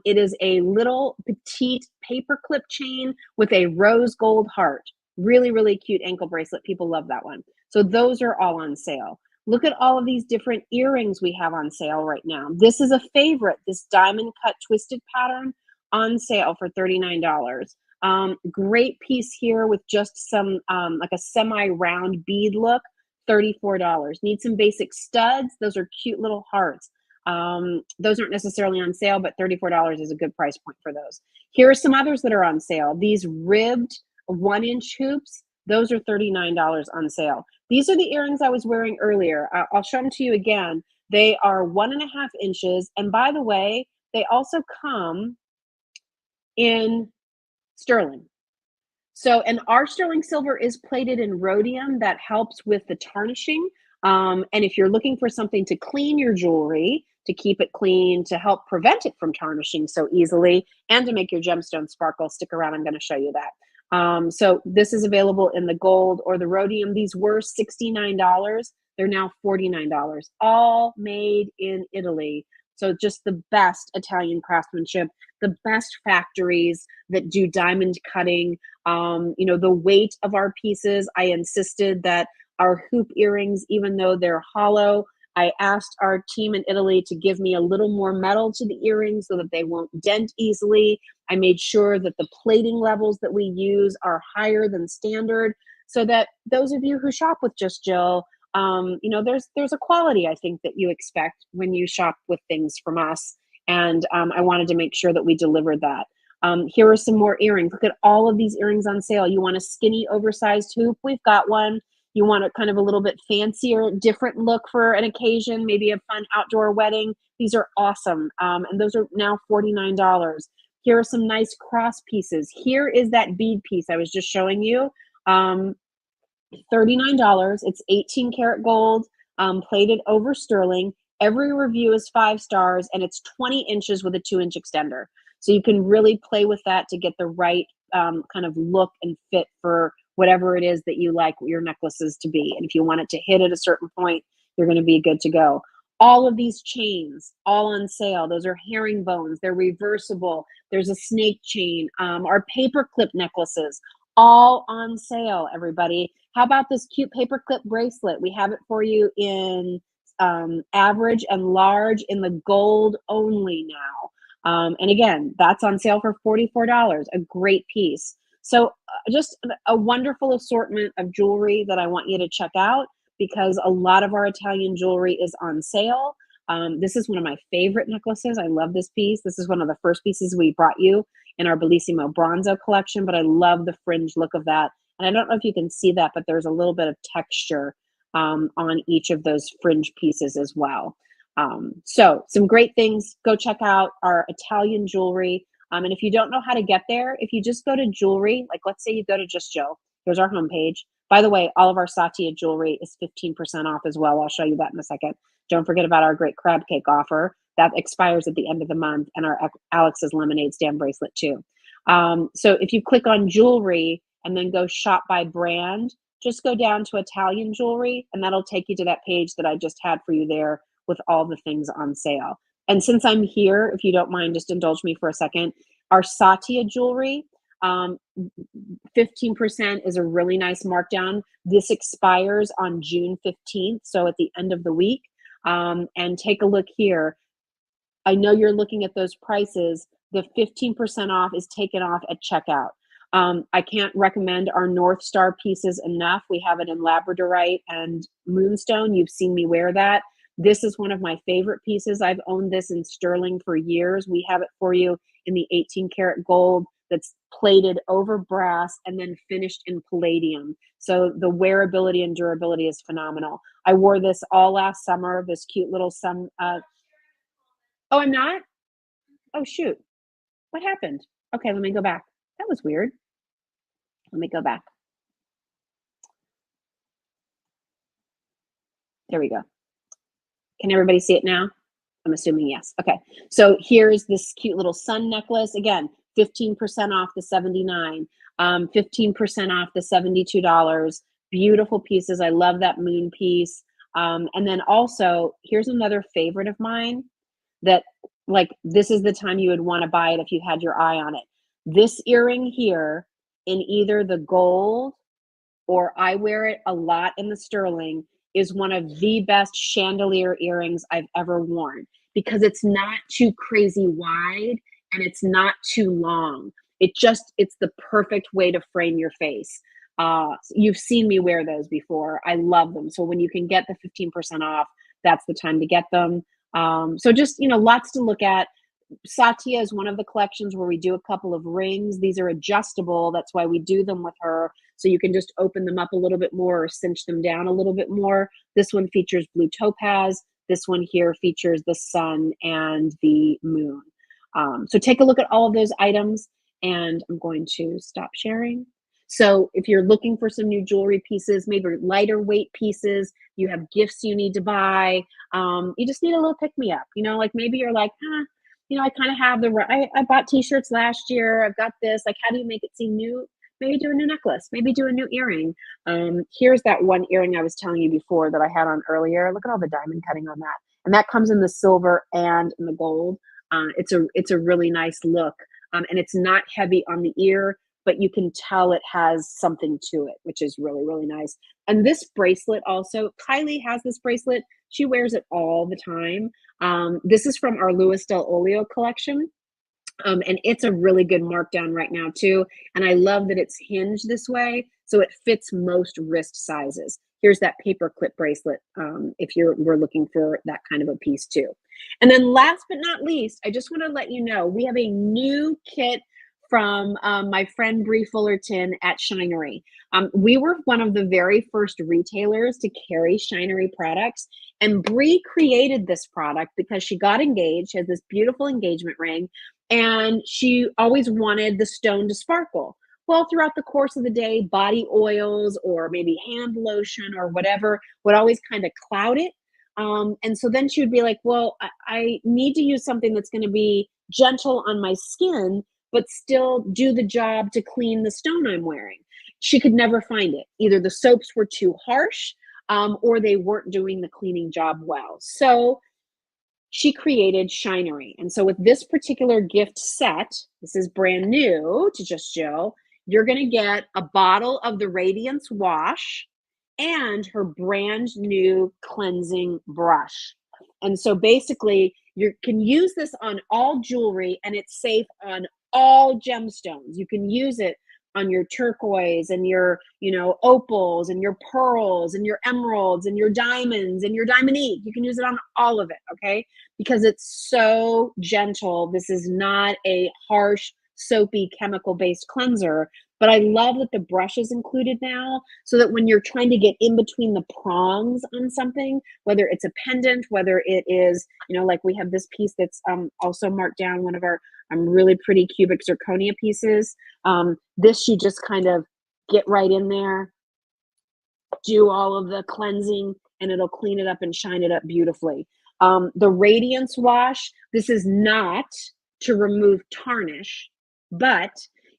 It is a little petite paperclip chain with a rose gold heart. Really, really cute ankle bracelet. People love that one. So those are all on sale. Look at all of these different earrings we have on sale right now. This is a favorite, this diamond cut twisted pattern on sale for $39. Great piece here with just some like a semi-round bead look, $34. Need some basic studs. Those are cute little hearts. Those aren't necessarily on sale, but $34 is a good price point for those. Here are some others that are on sale. These ribbed 1-inch hoops, those are $39 on sale. These are the earrings I was wearing earlier. I'll show them to you again. They are 1.5 inches. And by the way, they also come in sterling. So, and our sterling silver is plated in rhodium. That helps with the tarnishing. And if you're looking for something to clean your jewelry, to keep it clean, to help prevent it from tarnishing so easily, and to make your gemstones sparkle, stick around. I'm going to show you that. So this is available in the gold or the rhodium. These were $69. They're now $49, all made in Italy. So just the best Italian craftsmanship, the best factories that do diamond cutting. The weight of our pieces, I insisted that our hoop earrings, even though they're hollow, I asked our team in Italy to give me a little more metal to the earrings so that they won't dent easily. I made sure that the plating levels that we use are higher than standard so that those of you who shop with Just Jill, there's a quality I think that you expect when you shop with things from us. And I wanted to make sure that we delivered that. Here are some more earrings. Look at all of these earrings on sale. You want a skinny, oversized hoop? We've got one. You want a kind of a little bit fancier, different look for an occasion, maybe a fun outdoor wedding. These are awesome. And those are now $49. Here are some nice cross pieces. Here is that bead piece I was just showing you. $39. It's 18 karat gold, plated over sterling. Every review is 5 stars, and it's 20 inches with a 2-inch extender. So you can really play with that to get the right kind of look and fit for whatever it is that you like your necklaces to be. And if you want it to hit at a certain point, you're going to be good to go. All of these chains, all on sale. Those are herringbones. They're reversible. There's a snake chain. Our paperclip necklaces, all on sale, everybody. How about this cute paperclip bracelet? We have it for you in average and large in the gold only now. And again, that's on sale for $44, a great piece. So just a wonderful assortment of jewelry that I want you to check out because a lot of our Italian jewelry is on sale. This is one of my favorite necklaces. I love this piece. This is one of the first pieces we brought you in our Bellissimo Bronzo collection, but I love the fringe look of that. And I don't know if you can see that, but there's a little bit of texture on each of those fringe pieces as well. So some great things. Go check out our Italian jewelry. And if you don't know how to get there, if you just go to jewelry, like let's say you go to Just Joe, here's our homepage. By the way, all of our Satya jewelry is 15% off as well. I'll show you that in a second. Don't forget about our great crab cake offer. That expires at the end of the month, and our Alex's Lemonade Stand bracelet too. So if you click on jewelry and then go shop by brand, just go down to Italian jewelry, and that'll take you to that page that I just had for you there with all the things on sale. And since I'm here, if you don't mind, just indulge me for a second. Our Satya jewelry, 15% is a really nice markdown. This expires on June 15th, so at the end of the week. And take a look here. I know you're looking at those prices. The 15% off is taken off at checkout. I can't recommend our North Star pieces enough. We have it in Labradorite and Moonstone. You've seen me wear that. This is one of my favorite pieces. I've owned this in sterling for years. We have it for you in the 18 karat gold that's plated over brass and then finished in palladium. So the wearability and durability is phenomenal. I wore this all last summer, this cute little oh, I'm not? Oh, shoot. What happened? Okay, let me go back. That was weird. Let me go back. There we go. Can everybody see it now? I'm assuming yes. Okay. So here's this cute little sun necklace. Again, 15% off the $79, 15% off the $72. Beautiful pieces. I love that moon piece. And then also, here's another favorite of mine that, like, this is the time you would want to buy it if you had your eye on it. This earring here in either the gold or I wear it a lot in the sterling is one of the best chandelier earrings I've ever worn because it's not too crazy wide and it's not too long. It's the perfect way to frame your face. You've seen me wear those before. I love them. So when you can get the 15% off, that's the time to get them. So just, lots to look at. Satya is one of the collections where we do a couple of rings. These are adjustable. That's why we do them with her. So you can just open them up a little bit more or cinch them down a little bit more. This one features blue topaz. This one here features the sun and the moon. So take a look at all of those items, and I'm going to stop sharing. So if you're looking for some new jewelry pieces, maybe lighter weight pieces, you have gifts you need to buy, you just need a little pick-me-up. Like maybe you're like, I kind of have I bought t-shirts last year. I've got this. Like, how do you make it seem new? Maybe do a new necklace. Maybe do a new earring. Here's that one earring I was telling you before that I had on earlier. Look at all the diamond cutting on that. And that comes in the silver and in the gold. It's a really nice look. And it's not heavy on the ear, but you can tell it has something to it, which is really, really nice. And this bracelet also, Kylie has this bracelet. She wears it all the time. This is from our Luis del Olio collection. And it's a really good markdown right now too. And I love that it's hinged this way, so it fits most wrist sizes. Here's that paper clip bracelet if we're looking for that kind of a piece too. And then last but not least, I just want to let you know, we have a new kit from my friend Bree Fullerton at Shinery. We were one of the very first retailers to carry Shinery products, and Bree created this product because she got engaged. She has this beautiful engagement ring, and she always wanted the stone to sparkle. Well, throughout the course of the day, body oils or maybe hand lotion or whatever would always kind of cloud it. And so then she would be like, well, I need to use something that's going to be gentle on my skin, but still do the job to clean the stone I'm wearing. she could never find it. Either the soaps were too harsh, or they weren't doing the cleaning job well. So she created Shinery. And so with this particular gift set, this is brand new to Just Jill, you're going to get a bottle of the Radiance Wash and her brand new cleansing brush. And so basically, you can use this on all jewelry and it's safe on all gemstones. You can use it on your turquoise and your, opals and your pearls and your emeralds and your diamonds and your diamonique. You can use it on all of it, okay? Because it's so gentle. This is not a harsh, soapy, chemical-based cleanser. But I love that the brush is included now so that when you're trying to get in between the prongs on something, whether it's a pendant, whether it is, like we have this piece that's also marked down, one of our really pretty cubic zirconia pieces. This you just kind of get right in there, do all of the cleansing, and it'll clean it up and shine it up beautifully. The Radiance Wash, this is not to remove tarnish, but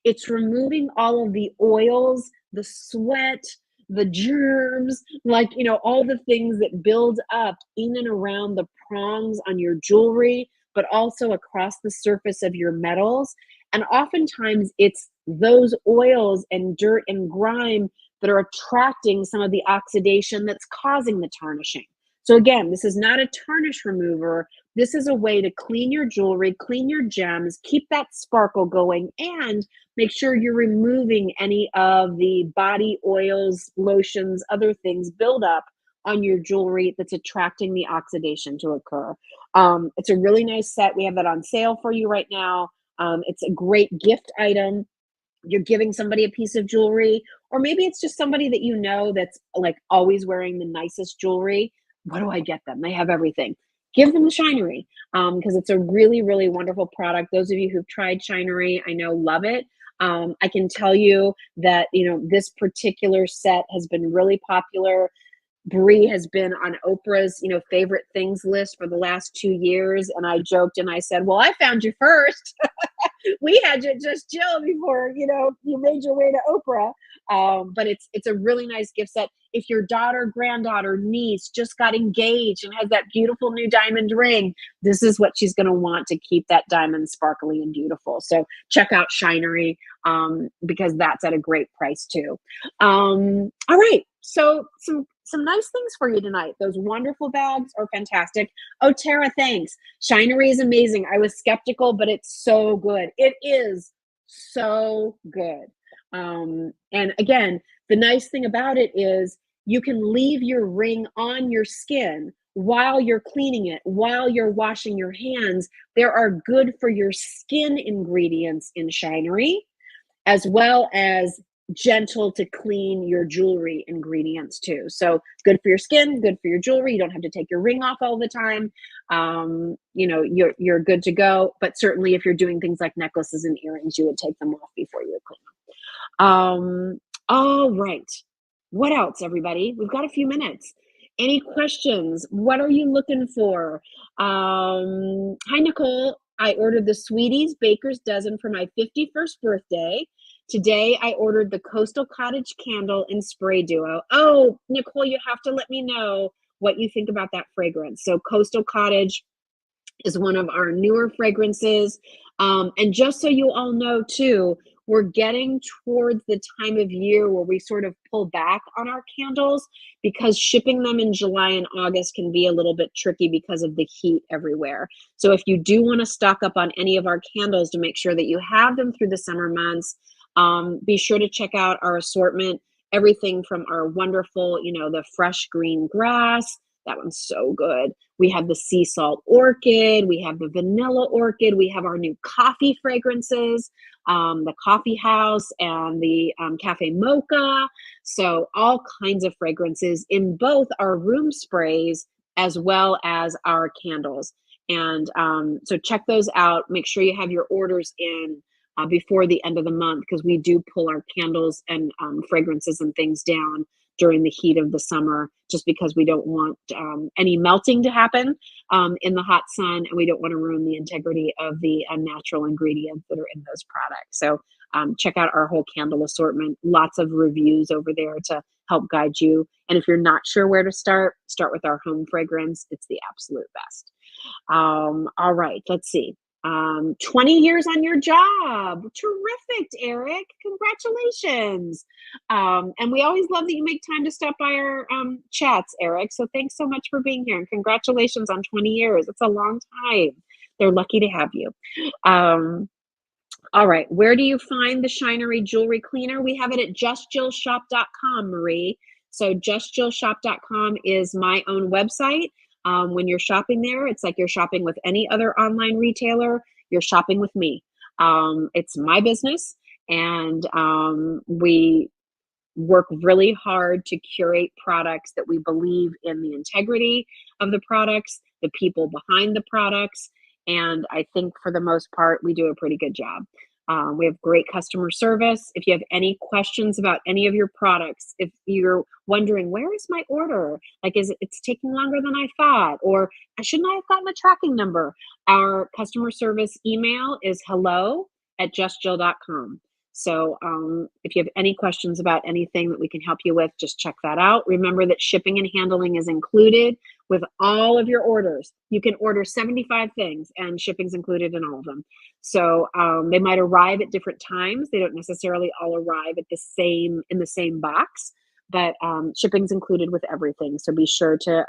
it's removing all of the oils, the sweat, the germs, all the things that build up in and around the prongs on your jewelry, but also across the surface of your metals. And oftentimes it's those oils and dirt and grime that are attracting some of the oxidation that's causing the tarnishing. So again, this is not a tarnish remover. This is a way to clean your jewelry, clean your gems, keep that sparkle going, and make sure you're removing any of the body oils, lotions, other things build up on your jewelry that's attracting the oxidation to occur. It's a really nice set. We have that on sale for you right now. It's a great gift item. You're giving somebody a piece of jewelry, or maybe it's just somebody that that's like always wearing the nicest jewelry. What do I get them? They have everything. Give them the Shinery because it's a really, really wonderful product. Those of you who've tried Shinery, I know, love it. I can tell you that, this particular set has been really popular. Brie has been on Oprah's, favorite things list for the last 2 years. And I joked and I said, well, I found you first. We had you Just Jill before, you made your way to Oprah. But it's a really nice gift set. If your daughter, granddaughter, niece just got engaged and has that beautiful new diamond ring, this is what she's going to want to keep that diamond sparkly and beautiful. So check out Shinery because that's at a great price too. All right. So some nice things for you tonight. Those wonderful bags are fantastic. Oh, Tara, thanks. Shinery is amazing. I was skeptical, but it's so good. It is so good. And again, the nice thing about it is you can leave your ring on your skin while you're cleaning it, while you're washing your hands. There are good for your skin ingredients in Shinery, as well as gentle to clean your jewelry ingredients too. So good for your skin, good for your jewelry. You don't have to take your ring off all the time. You're good to go. But certainly if you're doing things like necklaces and earrings, you would take them off before you would clean them. All right. What else, everybody? We've got a few minutes. Any questions? What are you looking for? Hi, Nicole. I ordered the Sweeties Baker's Dozen for my 51st birthday. Today, I ordered the Coastal Cottage Candle and Spray Duo. Oh, Nicole, you have to let me know what you think about that fragrance. So Coastal Cottage is one of our newer fragrances. And just so you all know too, we're getting towards the time of year where we sort of pull back on our candles because shipping them in July and August can be a little bit tricky because of the heat everywhere. So if you do want to stock up on any of our candles to make sure that you have them through the summer months, be sure to check out our assortment, everything from our wonderful, the fresh green grass. That one's so good. We have the sea salt orchid. We have the vanilla orchid. We have our new coffee fragrances, the coffee house and the cafe mocha. So all kinds of fragrances in both our room sprays as well as our candles. And so check those out. Make sure you have your orders in before the end of the month because we do pull our candles and fragrances and things down during the heat of the summer, just because we don't want any melting to happen in the hot sun, and we don't want to ruin the integrity of the natural ingredients that are in those products. So check out our whole candle assortment. Lots of reviews over there to help guide you. And if you're not sure where to start with our home fragrance. It's the absolute best. All right, let's see. 20 years on your job. Terrific, Eric. Congratulations. And we always love that you make time to stop by our chats, Eric. So thanks so much for being here, and congratulations on 20 years. It's a long time. They're lucky to have you. All right, where do you find the Shinery jewelry cleaner? We have it at justjillshop.com, Marie. So justjillshop.com is my own website. When you're shopping there, it's like you're shopping with any other online retailer. You're shopping with me. It's my business, and we work really hard to curate products that we believe in the integrity of the products, the people behind the products, and I think for the most part, we do a pretty good job. We have great customer service. If you have any questions about any of your products, if you're wondering, where is my order? Like, it's taking longer than I thought, or shouldn't I have gotten a tracking number? Our customer service email is hello@justjill.com. So if you have any questions about anything that we can help you with, just check that out. Remember that shipping and handling is included with all of your orders. You can order 75 things and shipping's included in all of them. So they might arrive at different times. They don't necessarily all arrive at in the same box, but shipping's included with everything. So be sure to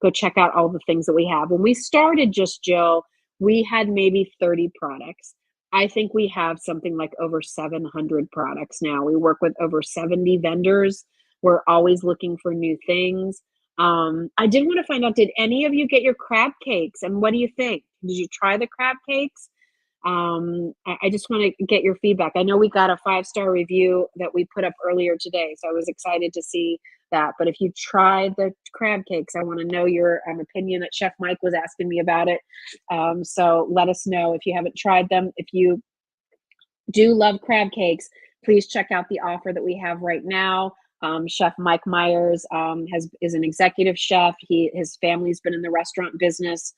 go check out all the things that we have. When we started Just Jill, we had maybe 30 products. I think we have something like over 700 products now. We work with over 70 vendors. We're always looking for new things. I did want to find out, did any of you get your crab cakes? And what do you think? Did you try the crab cakes? I just want to get your feedback. I know we got a 5-star review that we put up earlier today, so I was excited to see that. But if you tried the crab cakes, I want to know your opinion. That Chef Mike was asking me about it. So let us know if you haven't tried them. If you do love crab cakes, please check out the offer that we have right now. Chef Mike Myers is an executive chef. His family's been in the restaurant business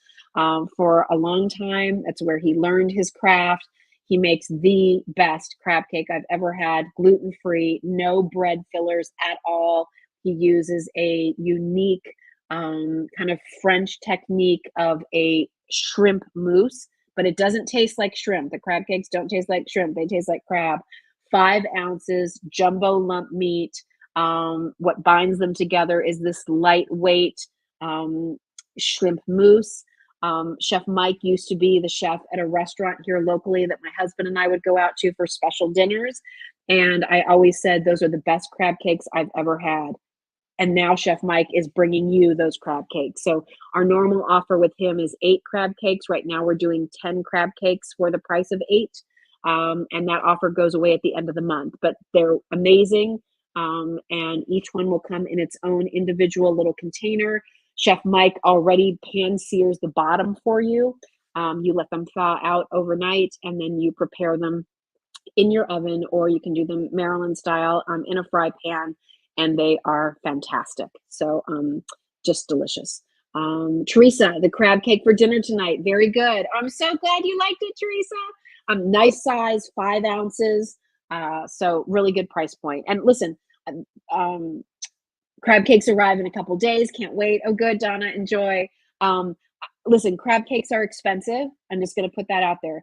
for a long time. That's where he learned his craft. He makes the best crab cake I've ever had, gluten-free, no bread fillers at all. He uses a unique kind of French technique of a shrimp mousse, but it doesn't taste like shrimp. The crab cakes don't taste like shrimp. They taste like crab. 5 ounces, jumbo lump meat. What binds them together is this lightweight shrimp mousse. Chef Mike used to be the chef at a restaurant here locally that my husband and I would go out to for special dinners. And I always said, those are the best crab cakes I've ever had. And now Chef Mike is bringing you those crab cakes. So our normal offer with him is 8 crab cakes. Right now we're doing 10 crab cakes for the price of 8. And that offer goes away at the end of the month. But they're amazing. And each one will come in its own individual little container. Chef Mike already pan sears the bottom for you. You let them thaw out overnight, and then you prepare them in your oven, or you can do them Maryland style in a fry pan, and they are fantastic. So just delicious. Teresa, the crab cake for dinner tonight. Very good. I'm so glad you liked it, Teresa. Nice size, 5 ounces. So really good price point. And listen, crab cakes arrive in a couple days. Can't wait. Oh, good, Donna. Enjoy. Listen, crab cakes are expensive. I'm just going to put that out there.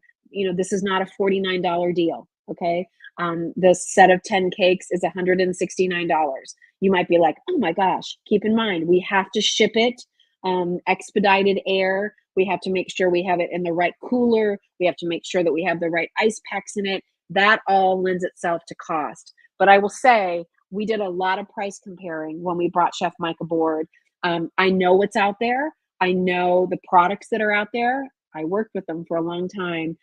This is not a $49 deal. Okay. The set of 10 cakes is $169. You might be like, oh my gosh, keep in mind, we have to ship it, expedited air. We have to make sure we have it in the right cooler. We have to make sure that we have the right ice packs in it. That all lends itself to cost. But I will say, we did a lot of price comparing when we brought Chef Mike aboard. I know what's out there. I know the products that are out there. I worked with them for a long time.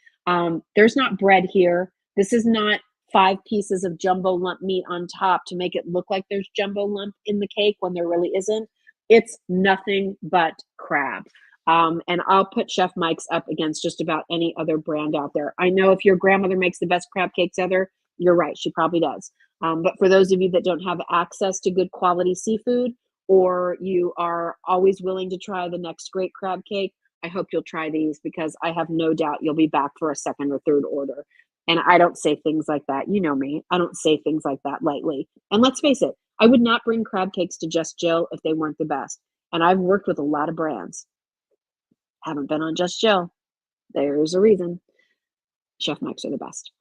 There's not bread here. This is not 5 pieces of jumbo lump meat on top to make it look like there's jumbo lump in the cake when there really isn't. It's nothing but crab. And I'll put Chef Mike's up against just about any other brand out there. I know if your grandmother makes the best crab cakes ever, you're right, she probably does. But for those of you that don't have access to good quality seafood, or you are always willing to try the next great crab cake, I hope you'll try these because I have no doubt you'll be back for a second or third order. And I don't say things like that. You know me. I don't say things like that lightly. And let's face it, I would not bring crab cakes to Just Jill if they weren't the best. And I've worked with a lot of brands. Haven't been on Just Jill. There's a reason. Chef Mike's are the best.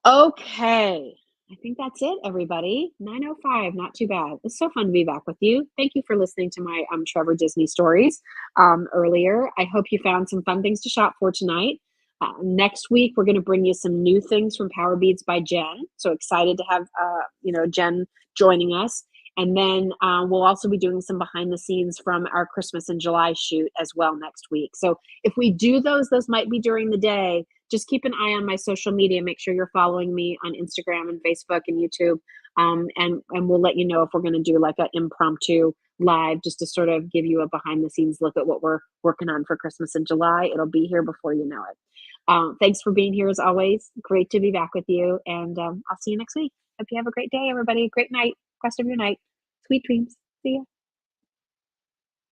Okay. I think that's it, everybody. 9:05, not too bad. It's so fun to be back with you. Thank you for listening to my Trevor Disney stories earlier. I hope you found some fun things to shop for tonight. Next week, we're going to bring you some new things from Power Beads by Jen. So excited to have Jen joining us. And then we'll also be doing some behind the scenes from our Christmas in July shoot as well next week. So if we do those might be during the day. Just keep an eye on my social media. Make sure you're following me on Instagram and Facebook and YouTube. And we'll let you know if we're going to do like an impromptu live just to sort of give you a behind the scenes look at what we're working on for Christmas in July. It'll be here before you know it. Thanks for being here as always. Great to be back with you. And I'll see you next week. Hope you have a great day, everybody. Great night. Rest of your night. Sweet dreams. See ya.